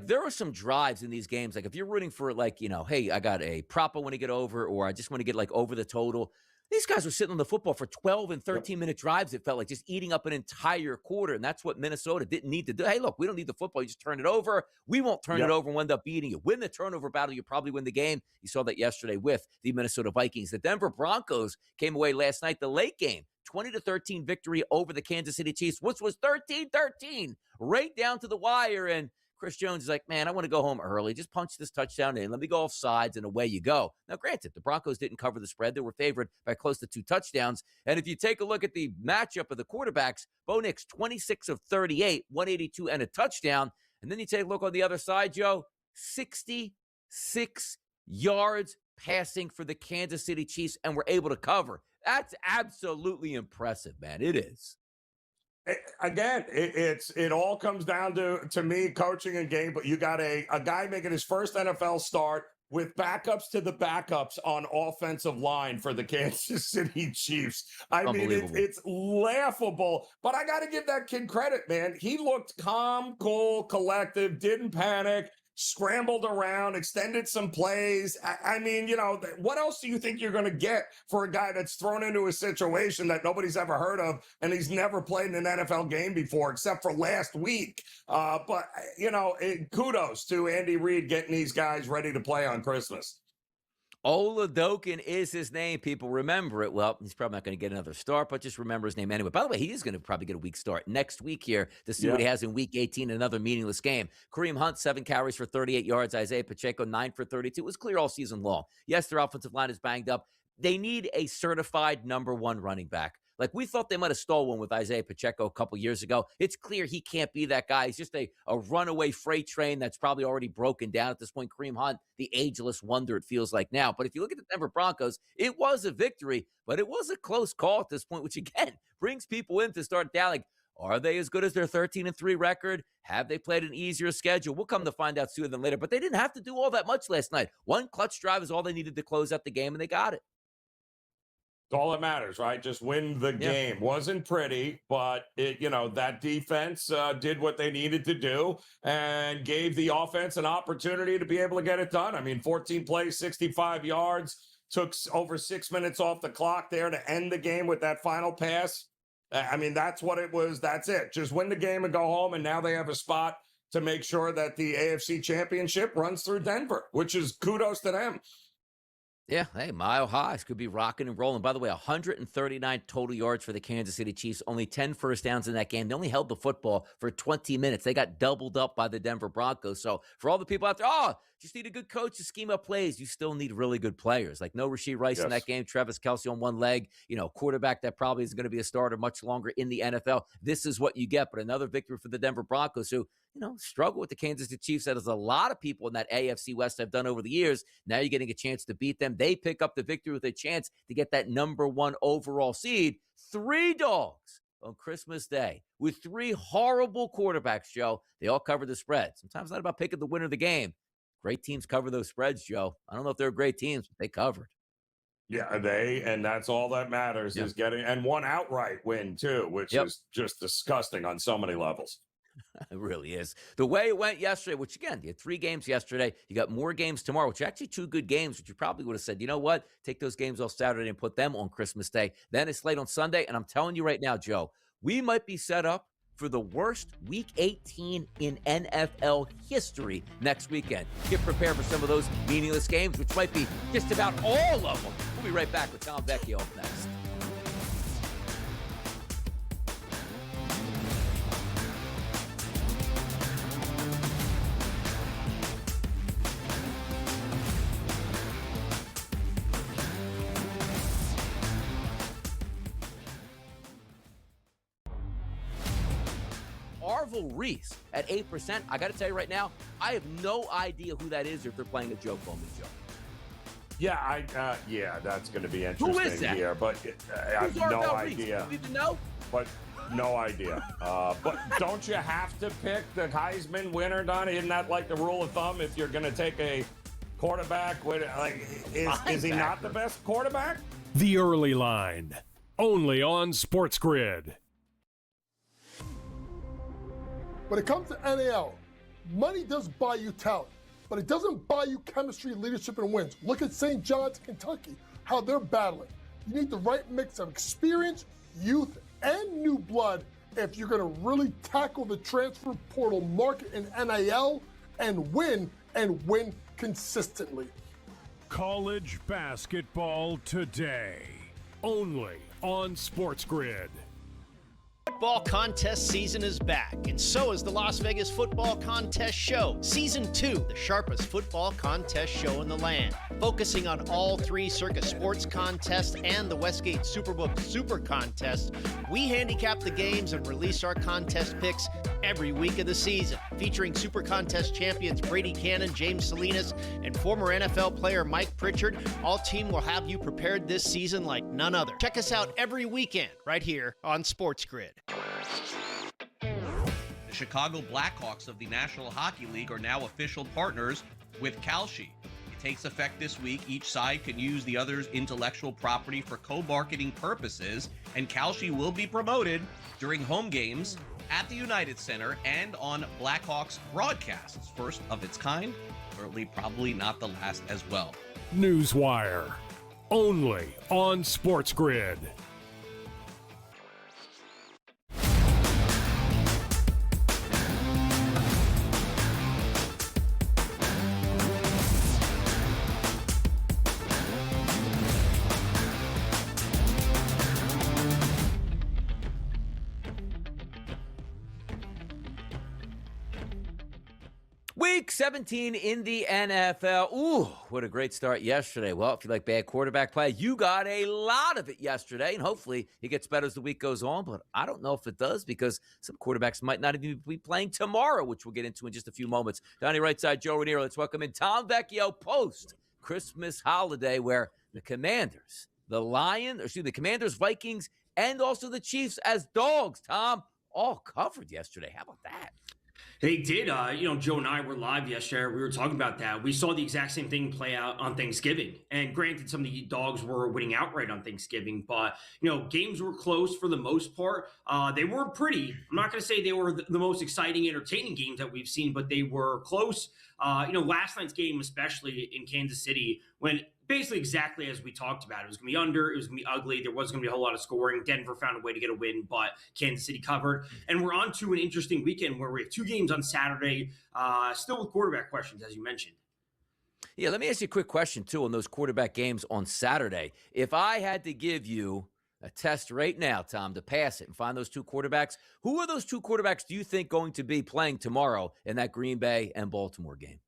there are some drives in these games. If you're rooting for hey, I got a prop I want to get over, or I just want to get over the total. These guys were sitting on the football for 12 and 13-minute drives. It felt like just eating up an entire quarter, and that's what Minnesota didn't need to do. Hey, look, we don't need the football. You just turn it over. We won't turn it over and end up beating you. Win the turnover battle, you probably win the game. You saw that yesterday with the Minnesota Vikings. The Denver Broncos came away last night, the late game, 20-13 victory over the Kansas City Chiefs, which was 13-13, right down to the wire. And Chris Jones is like, man, I want to go home early. Just punch this touchdown in. Let me go off sides, and away you go. Now, granted, the Broncos didn't cover the spread. They were favored by close to 2 touchdowns. And if you take a look at the matchup of the quarterbacks, Bo Nix, 26 of 38, 182 and a touchdown. And then you take a look on the other side, Joe, 66 yards passing for the Kansas City Chiefs, and were able to cover. That's absolutely impressive, man. It is. Again, it all comes down to me coaching and game, but you got a guy making his first NFL start with backups to the backups on offensive line for the Kansas City Chiefs. I mean, it's laughable, but I got to give that kid credit, man. He looked calm, cool, collective, didn't panic, scrambled around, extended some plays. I mean, you know, what else do you think you're going to get for a guy that's thrown into a situation that nobody's ever heard of, and he's never played in an NFL game before except for last week? But, you know, kudos to Andy Reid getting these guys ready to play on Christmas. Oladokin is his name. People remember it. Well, he's probably not going to get another start, but just remember his name anyway. By the way, he is going to probably get a week start next week here to see what he has in week 18, another meaningless game. Kareem Hunt, 7 carries for 38 yards. Isaiah Pacheco, 9 for 32. It was clear all season long. Yes, their offensive line is banged up. They need a certified number 1 running back. Like, we thought they might have stole one with Isaiah Pacheco a couple years ago. It's clear he can't be that guy. He's just a runaway freight train that's probably already broken down at this point. Kareem Hunt, the ageless wonder, it feels like now. But if you look at the Denver Broncos, it was a victory, but it was a close call at this point, which, again, brings people in to start doubting. Are they as good as their 13-3 record? Have they played an easier schedule? We'll come to find out sooner than later. But they didn't have to do all that much last night. One clutch drive is all they needed to close out the game, and they got it. All that matters, right? Just win the game. Wasn't pretty, but that defense did what they needed to do and gave the offense an opportunity to be able to get it done. I mean, 14 plays, 65 yards, took over 6 minutes off the clock there to end the game with that final pass. I mean, that's what it was. That's it. Just win the game and go home. And now they have a spot to make sure that the AFC Championship runs through Denver, which is kudos to them. Yeah, hey, Mile Highs could be rocking and rolling. By the way, 139 total yards for the Kansas City Chiefs, only 10 first downs in that game. They only held the football for 20 minutes. They got doubled up by the Denver Broncos. So for all the people out there, just need a good coach to scheme up plays. You still need really good players. Like no Rashee Rice in that game, Travis Kelce on one leg, quarterback that probably is going to be a starter much longer in the NFL. This is what you get. But another victory for the Denver Broncos who, struggle with the Kansas City Chiefs that as a lot of people in that AFC West have done over the years. Now you're getting a chance to beat them. They pick up the victory with a chance to get that number 1 overall seed. 3 dogs on Christmas Day with 3 horrible quarterbacks, Joe. They all cover the spread. Sometimes it's not about picking the winner of the game. Great teams cover those spreads, Joe. I don't know if they're great teams, but they covered. Yeah, and that's all that matters is getting, and one outright win too, which is just disgusting on so many levels. It really is. The way it went yesterday, which again, you had 3 games yesterday. You got more games tomorrow, which are actually 2 good games, which you probably would have said, you know what? Take those games off Saturday and put them on Christmas Day. Then it's late on Sunday. And I'm telling you right now, Joe, we might be set up for the worst Week 18 in NFL history next weekend. Get prepared for some of those meaningless games, which might be just about all of them. We'll be right back with Tom Vecchio up next. Arvil Reese at 8%. I got to tell you right now, I have no idea who that is or if they're playing a joke on me, Joe. Yeah, that's going to be interesting. Who is that? Here, but I have no idea. Do you even know? But no idea. But don't you have to pick the Heisman winner, Donnie? Isn't that like the rule of thumb if you're going to take a quarterback? Is he not the best quarterback? The Early Line, only on SportsGrid. When it comes to NAL, money does buy you talent, but it doesn't buy you chemistry, leadership, and wins. Look at St. John's, Kentucky, how they're battling. You need the right mix of experience, youth, and new blood if you're going to really tackle the transfer portal market in NIL and win consistently. College basketball today, only on SportsGrid. Football contest season is back, and so is the Las Vegas Football Contest Show. Season 2, the sharpest football contest show in the land. Focusing on all 3 Circus Sports contests and the Westgate Superbook Super Contest, we handicap the games and release our contest picks every week of the season. Featuring Super Contest champions Brady Cannon, James Salinas, and former NFL player Mike Pritchard, all team will have you prepared this season like none other. Check us out every weekend right here on SportsGrid. The Chicago Blackhawks of the National Hockey League are now official partners with Kalshi. It takes effect this week. Each side can use the other's intellectual property for co-marketing purposes, and Kalshi will be promoted during home games at the United Center and on Blackhawks broadcasts. First of its kind, certainly probably not the last as well. Newswire, only on SportsGrid. Week 17 in the NFL. Ooh, what a great start yesterday. Well, if you like bad quarterback play, you got a lot of it yesterday, and hopefully it gets better as the week goes on, but I don't know if it does because some quarterbacks might not even be playing tomorrow, which we'll get into in just a few moments. Donnie right side, Joe Raniero. Let's welcome in Tom Vecchio post-Christmas holiday where the Commanders, the Commanders, Vikings, and also the Chiefs as dogs, Tom, all covered yesterday. How about that? They did. Joe and I were live yesterday. We were talking about that. We saw the exact same thing play out on Thanksgiving. And granted, some of the dogs were winning outright on Thanksgiving, but, games were close for the most part. They weren't pretty. I'm not going to say they were the most exciting, entertaining games that we've seen, but they were close. Last night's game, especially in Kansas City, when basically exactly as we talked about. It was going to be under. It was going to be ugly. There wasn't going to be a whole lot of scoring. Denver found a way to get a win, but Kansas City covered. And we're on to an interesting weekend where we have two games on Saturday, still with quarterback questions, as you mentioned. Yeah, let me ask you a quick question, too, on those quarterback games on Saturday. If I had to give you a test right now, Tom, to pass it and find those two quarterbacks, who are those two quarterbacks do you think going to be playing tomorrow in that Green Bay and Baltimore game?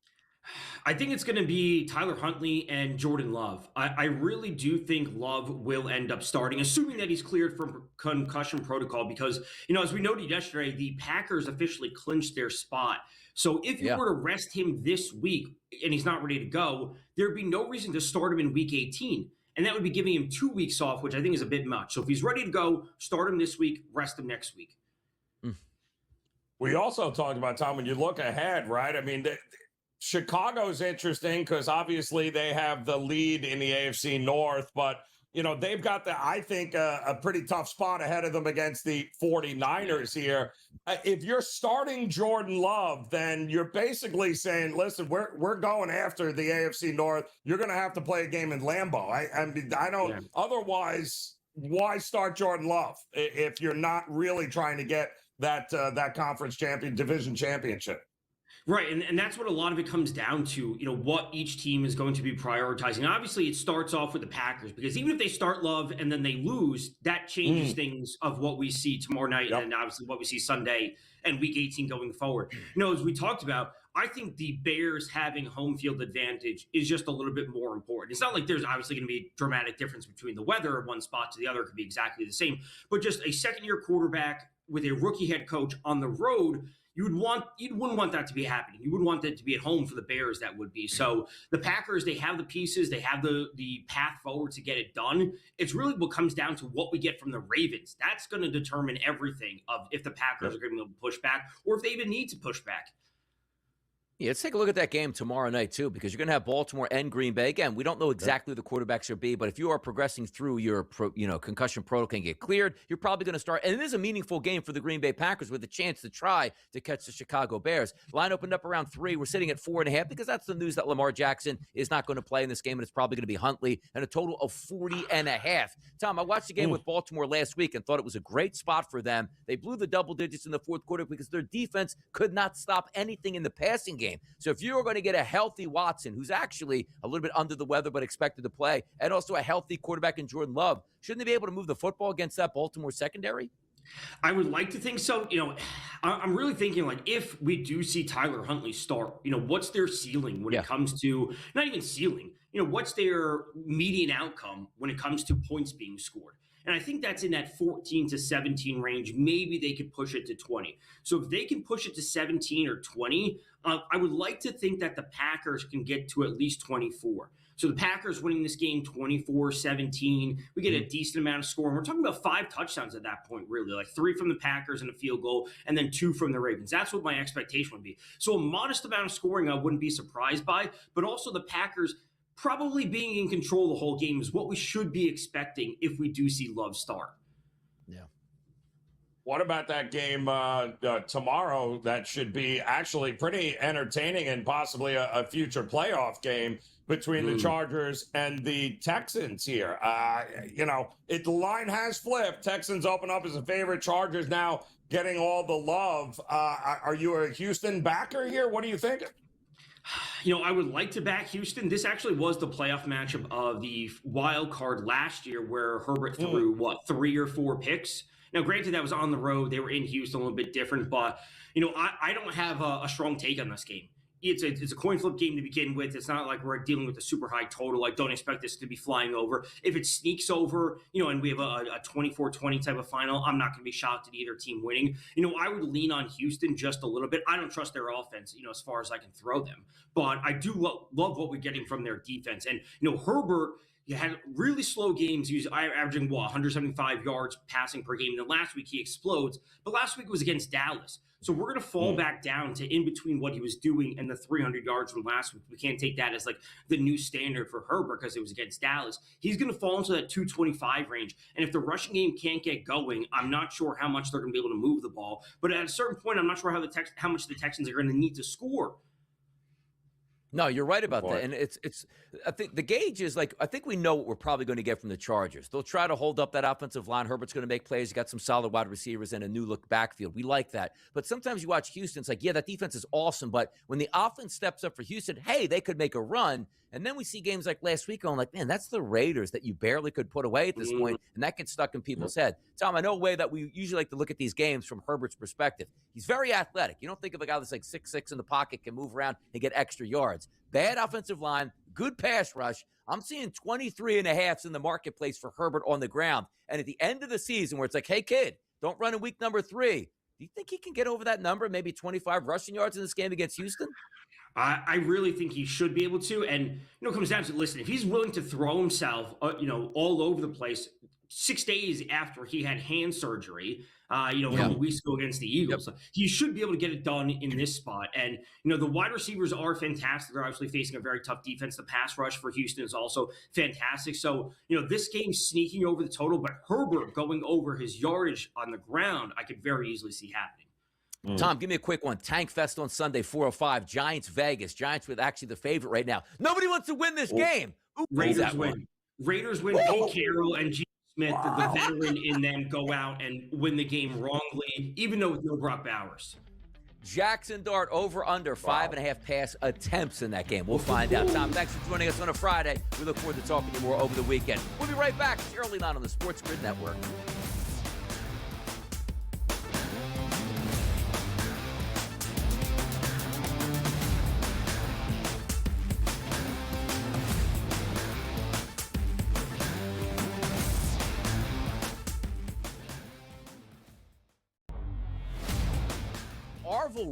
I think it's going to be Tyler Huntley and Jordan Love. I really do think Love will end up starting, assuming that he's cleared from concussion protocol, because, as we noted yesterday, the Packers officially clinched their spot. So if you were to rest him this week and he's not ready to go, there'd be no reason to start him in week 18. And that would be giving him 2 weeks off, which I think is a bit much. So if he's ready to go, start him this week, rest him next week. We also talked about, Tom, when you look ahead, right? I mean, Chicago's interesting because obviously they have the lead in the AFC North, but, they've got I think, a pretty tough spot ahead of them against the 49ers here. If you're starting Jordan Love, then you're basically saying, listen, we're going after the AFC North. You're going to have to play a game in Lambeau. I don't, otherwise, why start Jordan Love if you're not really trying to get that conference division championship? Right, and that's what a lot of it comes down to, what each team is going to be prioritizing. Obviously, it starts off with the Packers, because even if they start Love and then they lose, that changes things of what we see tomorrow night and obviously what we see Sunday and Week 18 going forward. As we talked about, I think the Bears having home field advantage is just a little bit more important. It's not like there's obviously going to be a dramatic difference between the weather of one spot to the other. It could be exactly the same. But just a second-year quarterback with a rookie head coach on the road, you wouldn't want that to be happening. You wouldn't want that to be at home for the Bears. That would be. So the Packers, they have the pieces, they have the path forward to get it done. It's really what comes down to what we get from the Ravens. That's going to determine everything of if the Packers are going to be able to push back or if they even need to push back. Yeah, let's take a look at that game tomorrow night, too, because you're going to have Baltimore and Green Bay. Again, we don't know exactly who the quarterbacks will be, but if you are progressing through your concussion protocol and get cleared, you're probably going to start. And it is a meaningful game for the Green Bay Packers with a chance to try to catch the Chicago Bears. Line opened up around 3. We're sitting at 4.5 because that's the news that Lamar Jackson is not going to play in this game, and it's probably going to be Huntley, and a total of 40.5. Tom, I watched the game with Baltimore last week and thought it was a great spot for them. They blew the double digits in the fourth quarter because their defense could not stop anything in the passing game. So if you are going to get a healthy Watson, who's actually a little bit under the weather but expected to play, and also a healthy quarterback in Jordan Love, shouldn't they be able to move the football against that Baltimore secondary? I would like to think so. I'm really thinking, like, if we do see Tyler Huntley start, what's their ceiling when it comes to, not even ceiling, what's their median outcome when it comes to points being scored? And I think that's in that 14 to 17 range. Maybe they could push it to 20. So if they can push it to 17 or 20, I would like to think that the Packers can get to at least 24. So the Packers winning this game 24-17. We get a decent amount of scoring. We're talking about 5 touchdowns at that point, really, like 3 from the Packers and a field goal, and then 2 from the Ravens. That's what my expectation would be. So a modest amount of scoring I wouldn't be surprised by, but also the Packers probably being in control the whole game is what we should be expecting if we do see Love start. Yeah. What about that game tomorrow that should be actually pretty entertaining and possibly a future playoff game between the Chargers and the Texans here? The line has flipped. Texans open up as a favorite. Chargers now getting all the love. Are you a Houston backer here? What are you thinking? I would like to back Houston. This actually was the playoff matchup of the wild card last year where Herbert threw, 3 or 4 picks? Now, granted, that was on the road. They were in Houston, a little bit different. But, I don't have a strong take on this game. It's a coin flip game to begin with. It's not like we're dealing with a super high total. I don't expect this to be flying over. If it sneaks over, and we have a 24-20 type of final, I'm not going to be shocked at either team winning. I would lean on Houston just a little bit. I don't trust their offense, as far as I can throw them. But I do love what we're getting from their defense. And, Herbert, he had really slow games. He was averaging, 175 yards passing per game. And then last week he explodes. But last week it was against Dallas. So we're going to fall back down to in between what he was doing and the 300 yards from last week. We can't take that as like the new standard for Herbert because it was against Dallas. He's going to fall into that 225 range. And if the rushing game can't get going, I'm not sure how much they're going to be able to move the ball. But at a certain point, I'm not sure how much the Texans are going to need to score. No, you're right about that. And it's I think the gauge is like, I think we know what we're probably going to get from the Chargers. They'll try to hold up that offensive line. Herbert's going to make plays. You got some solid wide receivers and a new look backfield. We like that. But sometimes you watch Houston, it's like, yeah, that defense is awesome. But when the offense steps up for Houston, hey, they could make a run. And then we see games like last week going like, man, that's the Raiders that you barely could put away at this point, and that gets stuck in people's head. Tom, I know a way that we usually like to look at these games from Herbert's perspective. He's very athletic. You don't think of a guy that's like 6'6" in the pocket, can move around and get extra yards. Bad offensive line, good pass rush. I'm seeing 23.5s in the marketplace for Herbert on the ground. And at the end of the season where it's like, hey, kid, don't run in week number 3. Do you think he can get over that number, maybe 25 rushing yards in this game against Houston? I really think he should be able to. And, it comes down to, listen, if he's willing to throw himself, all over the place 6 days after he had hand surgery, a couple weeks ago against the Eagles, he should be able to get it done in this spot. And, the wide receivers are fantastic. They're obviously facing a very tough defense. The pass rush for Houston is also fantastic. So, this game's sneaking over the total, but Herbert going over his yardage on the ground, I could very easily see happening. Tom, give me a quick one. Tank Fest on Sunday, 4:05. Giants, Vegas. Giants with actually the favorite right now. Nobody wants to win this game. Raiders win. Raiders win. Pete Carroll and G. Smith, the veteran in them, go out and win the game wrongly, even though with no Brock Bowers. Jackson Dart over under 5.5 pass attempts in that game. We'll find out. Tom, thanks for joining us on a Friday. We look forward to talking to you more over the weekend. We'll be right back. It's Early Line on the SportsGrid Network.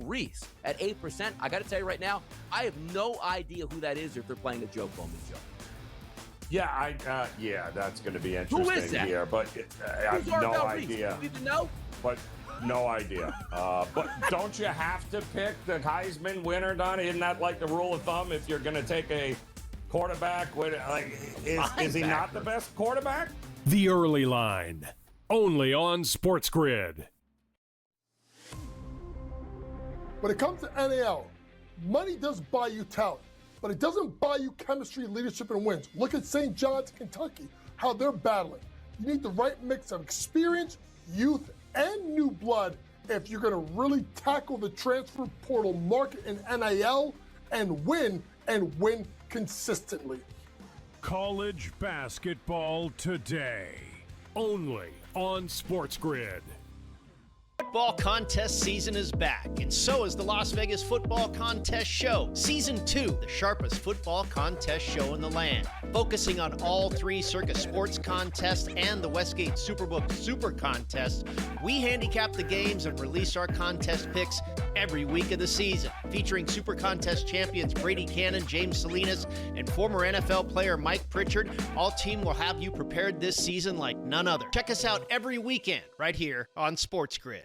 Reese at 8%. I got to tell you right now, I have no idea who that is or if they're playing a Joe Bowman show. Yeah, that's going to be interesting. Who is that? Here, but I have no idea. You even know? But no idea. But don't you have to pick the Heisman winner, Donnie? Isn't that like the rule of thumb if you're going to take a quarterback? Is he not the best quarterback? The Early Line, only on SportsGrid. When it comes to NAL, money does buy you talent, but it doesn't buy you chemistry, leadership, and wins. Look at St. John's, Kentucky, how they're battling. You need the right mix of experience, youth, and new blood if you're going to really tackle the transfer portal market in NIL and win consistently. College basketball today, only on SportsGrid. Football contest season is back, and so is the Las Vegas Football Contest Show. Season 2, the sharpest football contest show in the land. Focusing on all 3 Circa Sports contests and the Westgate Superbook Super Contest, we handicap the games and release our contest picks every week of the season. Featuring Super Contest champions Brady Cannon, James Salinas, and former NFL player Mike Pritchard, all team will have you prepared this season like none other. Check us out every weekend right here on SportsGrid.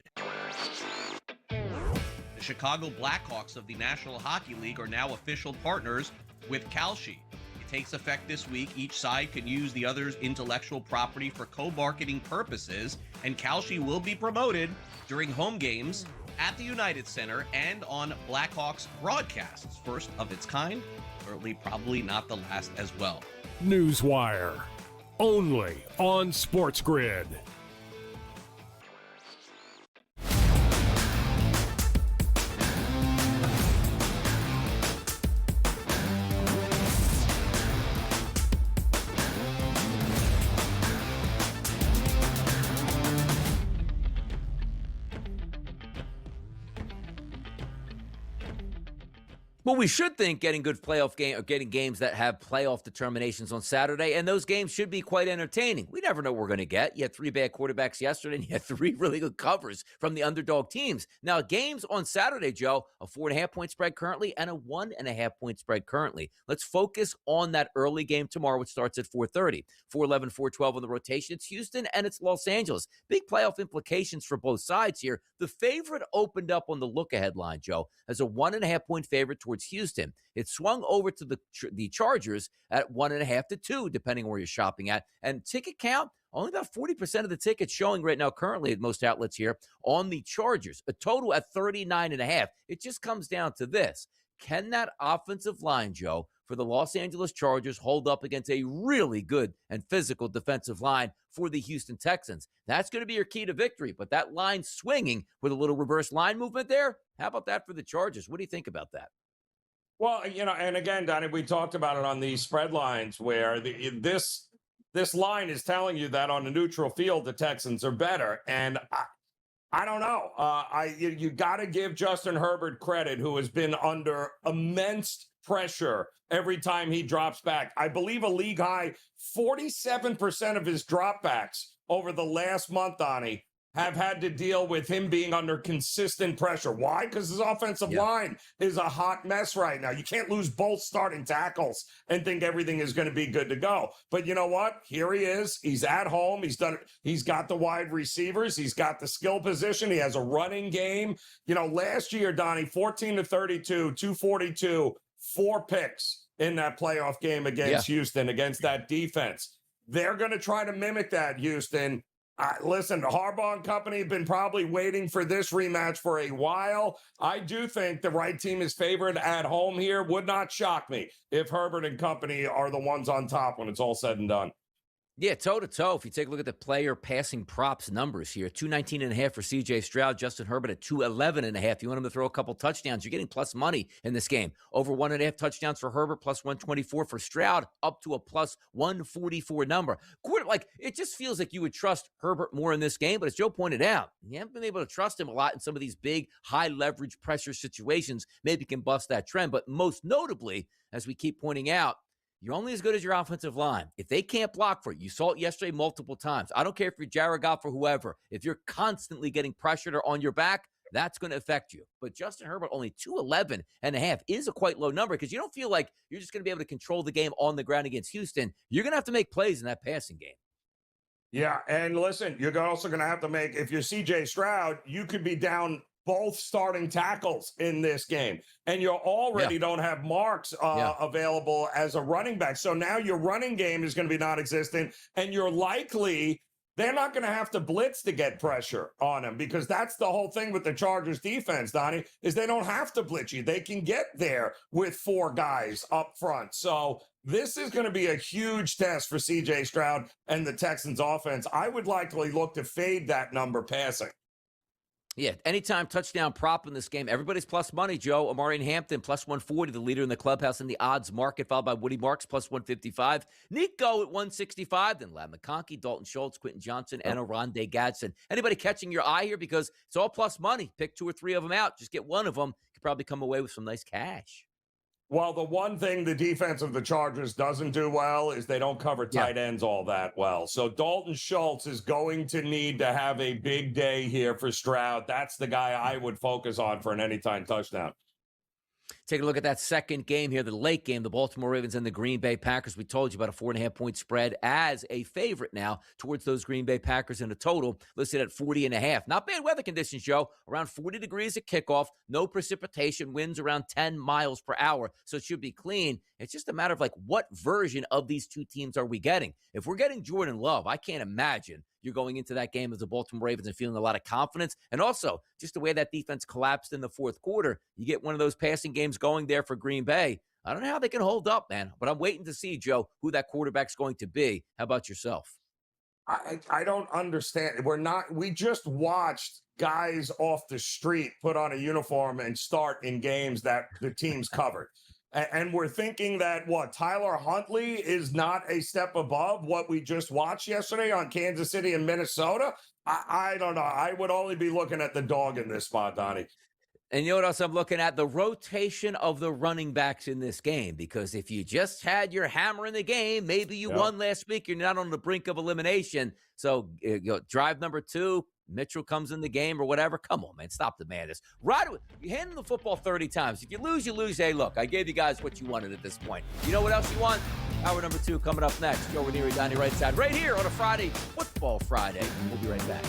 The Chicago Blackhawks of the National Hockey League are now official partners with Kalshi. It takes effect this week. Each side can use the other's intellectual property for co-marketing purposes, and Kalshi will be promoted during home games at the United Center and on Blackhawks broadcasts. First of its kind, certainly probably not the last as well. Newswire, only on SportsGrid. Well, we should think getting good playoff game or getting games that have playoff determinations on Saturday, and those games should be quite entertaining. We never know what we're going to get. You had 3 bad quarterbacks yesterday, and you had 3 really good covers from the underdog teams. Now, games on Saturday, Joe, a 4.5-point spread currently and a 1.5-point spread currently. Let's focus on that early game tomorrow, which starts at 4:30. 4:11, 4:12 on the rotation. It's Houston and it's Los Angeles. Big playoff implications for both sides here. The favorite opened up on the look-ahead line, Joe, as a 1.5-point favorite towards Houston. It swung over to the Chargers at 1.5 to 2, depending on where you're shopping at. And ticket count, only about 40% of the tickets showing right now currently at most outlets here on the Chargers. A total at 39.5. It just comes down to this. Can that offensive line, Joe, for the Los Angeles Chargers hold up against a really good and physical defensive line for the Houston Texans? That's going to be your key to victory, but that line swinging with a little reverse line movement there, how about that for the Chargers? What do you think about that? Well, and again, Donnie, we talked about it on these spread lines where this line is telling you that on a neutral field, the Texans are better. And I don't know. You got to give Justin Herbert credit, who has been under immense pressure every time he drops back. I believe a league high 47% of his dropbacks over the last month, Donnie, have had to deal with him being under consistent pressure. Why? Because his offensive line is a hot mess right now. You can't lose both starting tackles and think everything is going to be good to go. But you know what? Here he is. He's at home. He's got the wide receivers. He's got the skill position. He has a running game. Last year, Donnie, 14-32, 242, 4 picks in that playoff game against Houston, against that defense. They're going to try to mimic that, Houston. Listen, Harbaugh and company have been probably waiting for this rematch for a while. I do think the right team is favored at home here. Would not shock me if Herbert and company are the ones on top when it's all said and done. Yeah, toe-to-toe, if you take a look at the player passing props numbers here, 219.5 for C.J. Stroud, Justin Herbert at 211.5. You want him to throw a couple touchdowns, you're getting plus money in this game. Over 1.5 touchdowns for Herbert, plus 124 for Stroud, up to a plus 144 number. It just feels like you would trust Herbert more in this game, but as Joe pointed out, you haven't been able to trust him a lot in some of these big, high-leverage pressure situations. Maybe can bust that trend, but most notably, as we keep pointing out, you're only as good as your offensive line. If they can't block for you saw it yesterday multiple times. I don't care if you're Jared Goff or whoever. If you're constantly getting pressured or on your back, that's going to affect you. But Justin Herbert, only 211.5 is a quite low number because you don't feel like you're just going to be able to control the game on the ground against Houston. You're going to have to make plays in that passing game. Yeah, and listen, you're also going to have to make, if you're C.J. Stroud, you could be down both starting tackles in this game. And you already don't have Marks available as a running back. So now your running game is going to be non-existent, and they're not going to have to blitz to get pressure on him, because that's the whole thing with the Chargers defense, Donnie, is they don't have to blitz you. They can get there with 4 guys up front. So this is going to be a huge test for C.J. Stroud and the Texans offense. I would likely look to fade that number passing. Yeah, anytime touchdown prop in this game, everybody's plus money, Joe. Amari Hampton, plus 140, the leader in the clubhouse in the odds market, followed by Woody Marks, plus 155. Nico at 165, then Ladd McConkey, Dalton Schultz, Quentin Johnson, and Oronde Gadsden. Anybody catching your eye here? Because it's all plus money. Pick 2 or 3 of them out. Just get one of them. You could probably come away with some nice cash. Well, the one thing the defense of the Chargers doesn't do well is they don't cover tight ends all that well. So Dalton Schultz is going to need to have a big day here for Stroud. That's the guy I would focus on for an anytime touchdown. Take a look at that second game here, the late game, the Baltimore Ravens and the Green Bay Packers. We told you about a 4.5-point spread as a favorite now towards those Green Bay Packers in a total listed at 40.5. Not bad weather conditions, Joe. Around 40 degrees at kickoff, no precipitation, winds around 10 miles per hour, so it should be clean. It's just a matter of what version of these two teams are we getting? If we're getting Jordan Love, I can't imagine you're going into that game as the Baltimore Ravens and feeling a lot of confidence. And also, just the way that defense collapsed in the fourth quarter, you get one of those passing games going there for Green Bay. I don't know how they can hold up, man, but I'm waiting to see, Joe, who that quarterback's going to be. How about yourself? I don't understand. We just watched guys off the street put on a uniform and start in games that the teams covered. And we're thinking that, Tyler Huntley is not a step above what we just watched yesterday on Kansas City and Minnesota? I don't know. I would only be looking at the dog in this spot, Donnie. And you know what else I'm looking at? The rotation of the running backs in this game. Because if you just had your hammer in the game, maybe you won last week, you're not on the brink of elimination. So drive number 2, Mitchell comes in the game or whatever. Come on, man. Stop the madness. You hand them the football 30 times. If you lose, you lose. Hey, look, I gave you guys what you wanted at this point. You know what else you want? Hour number 2 coming up next. Joe Ranieri, Donnie Right Side, right here on a Friday, Football Friday. We'll be right back.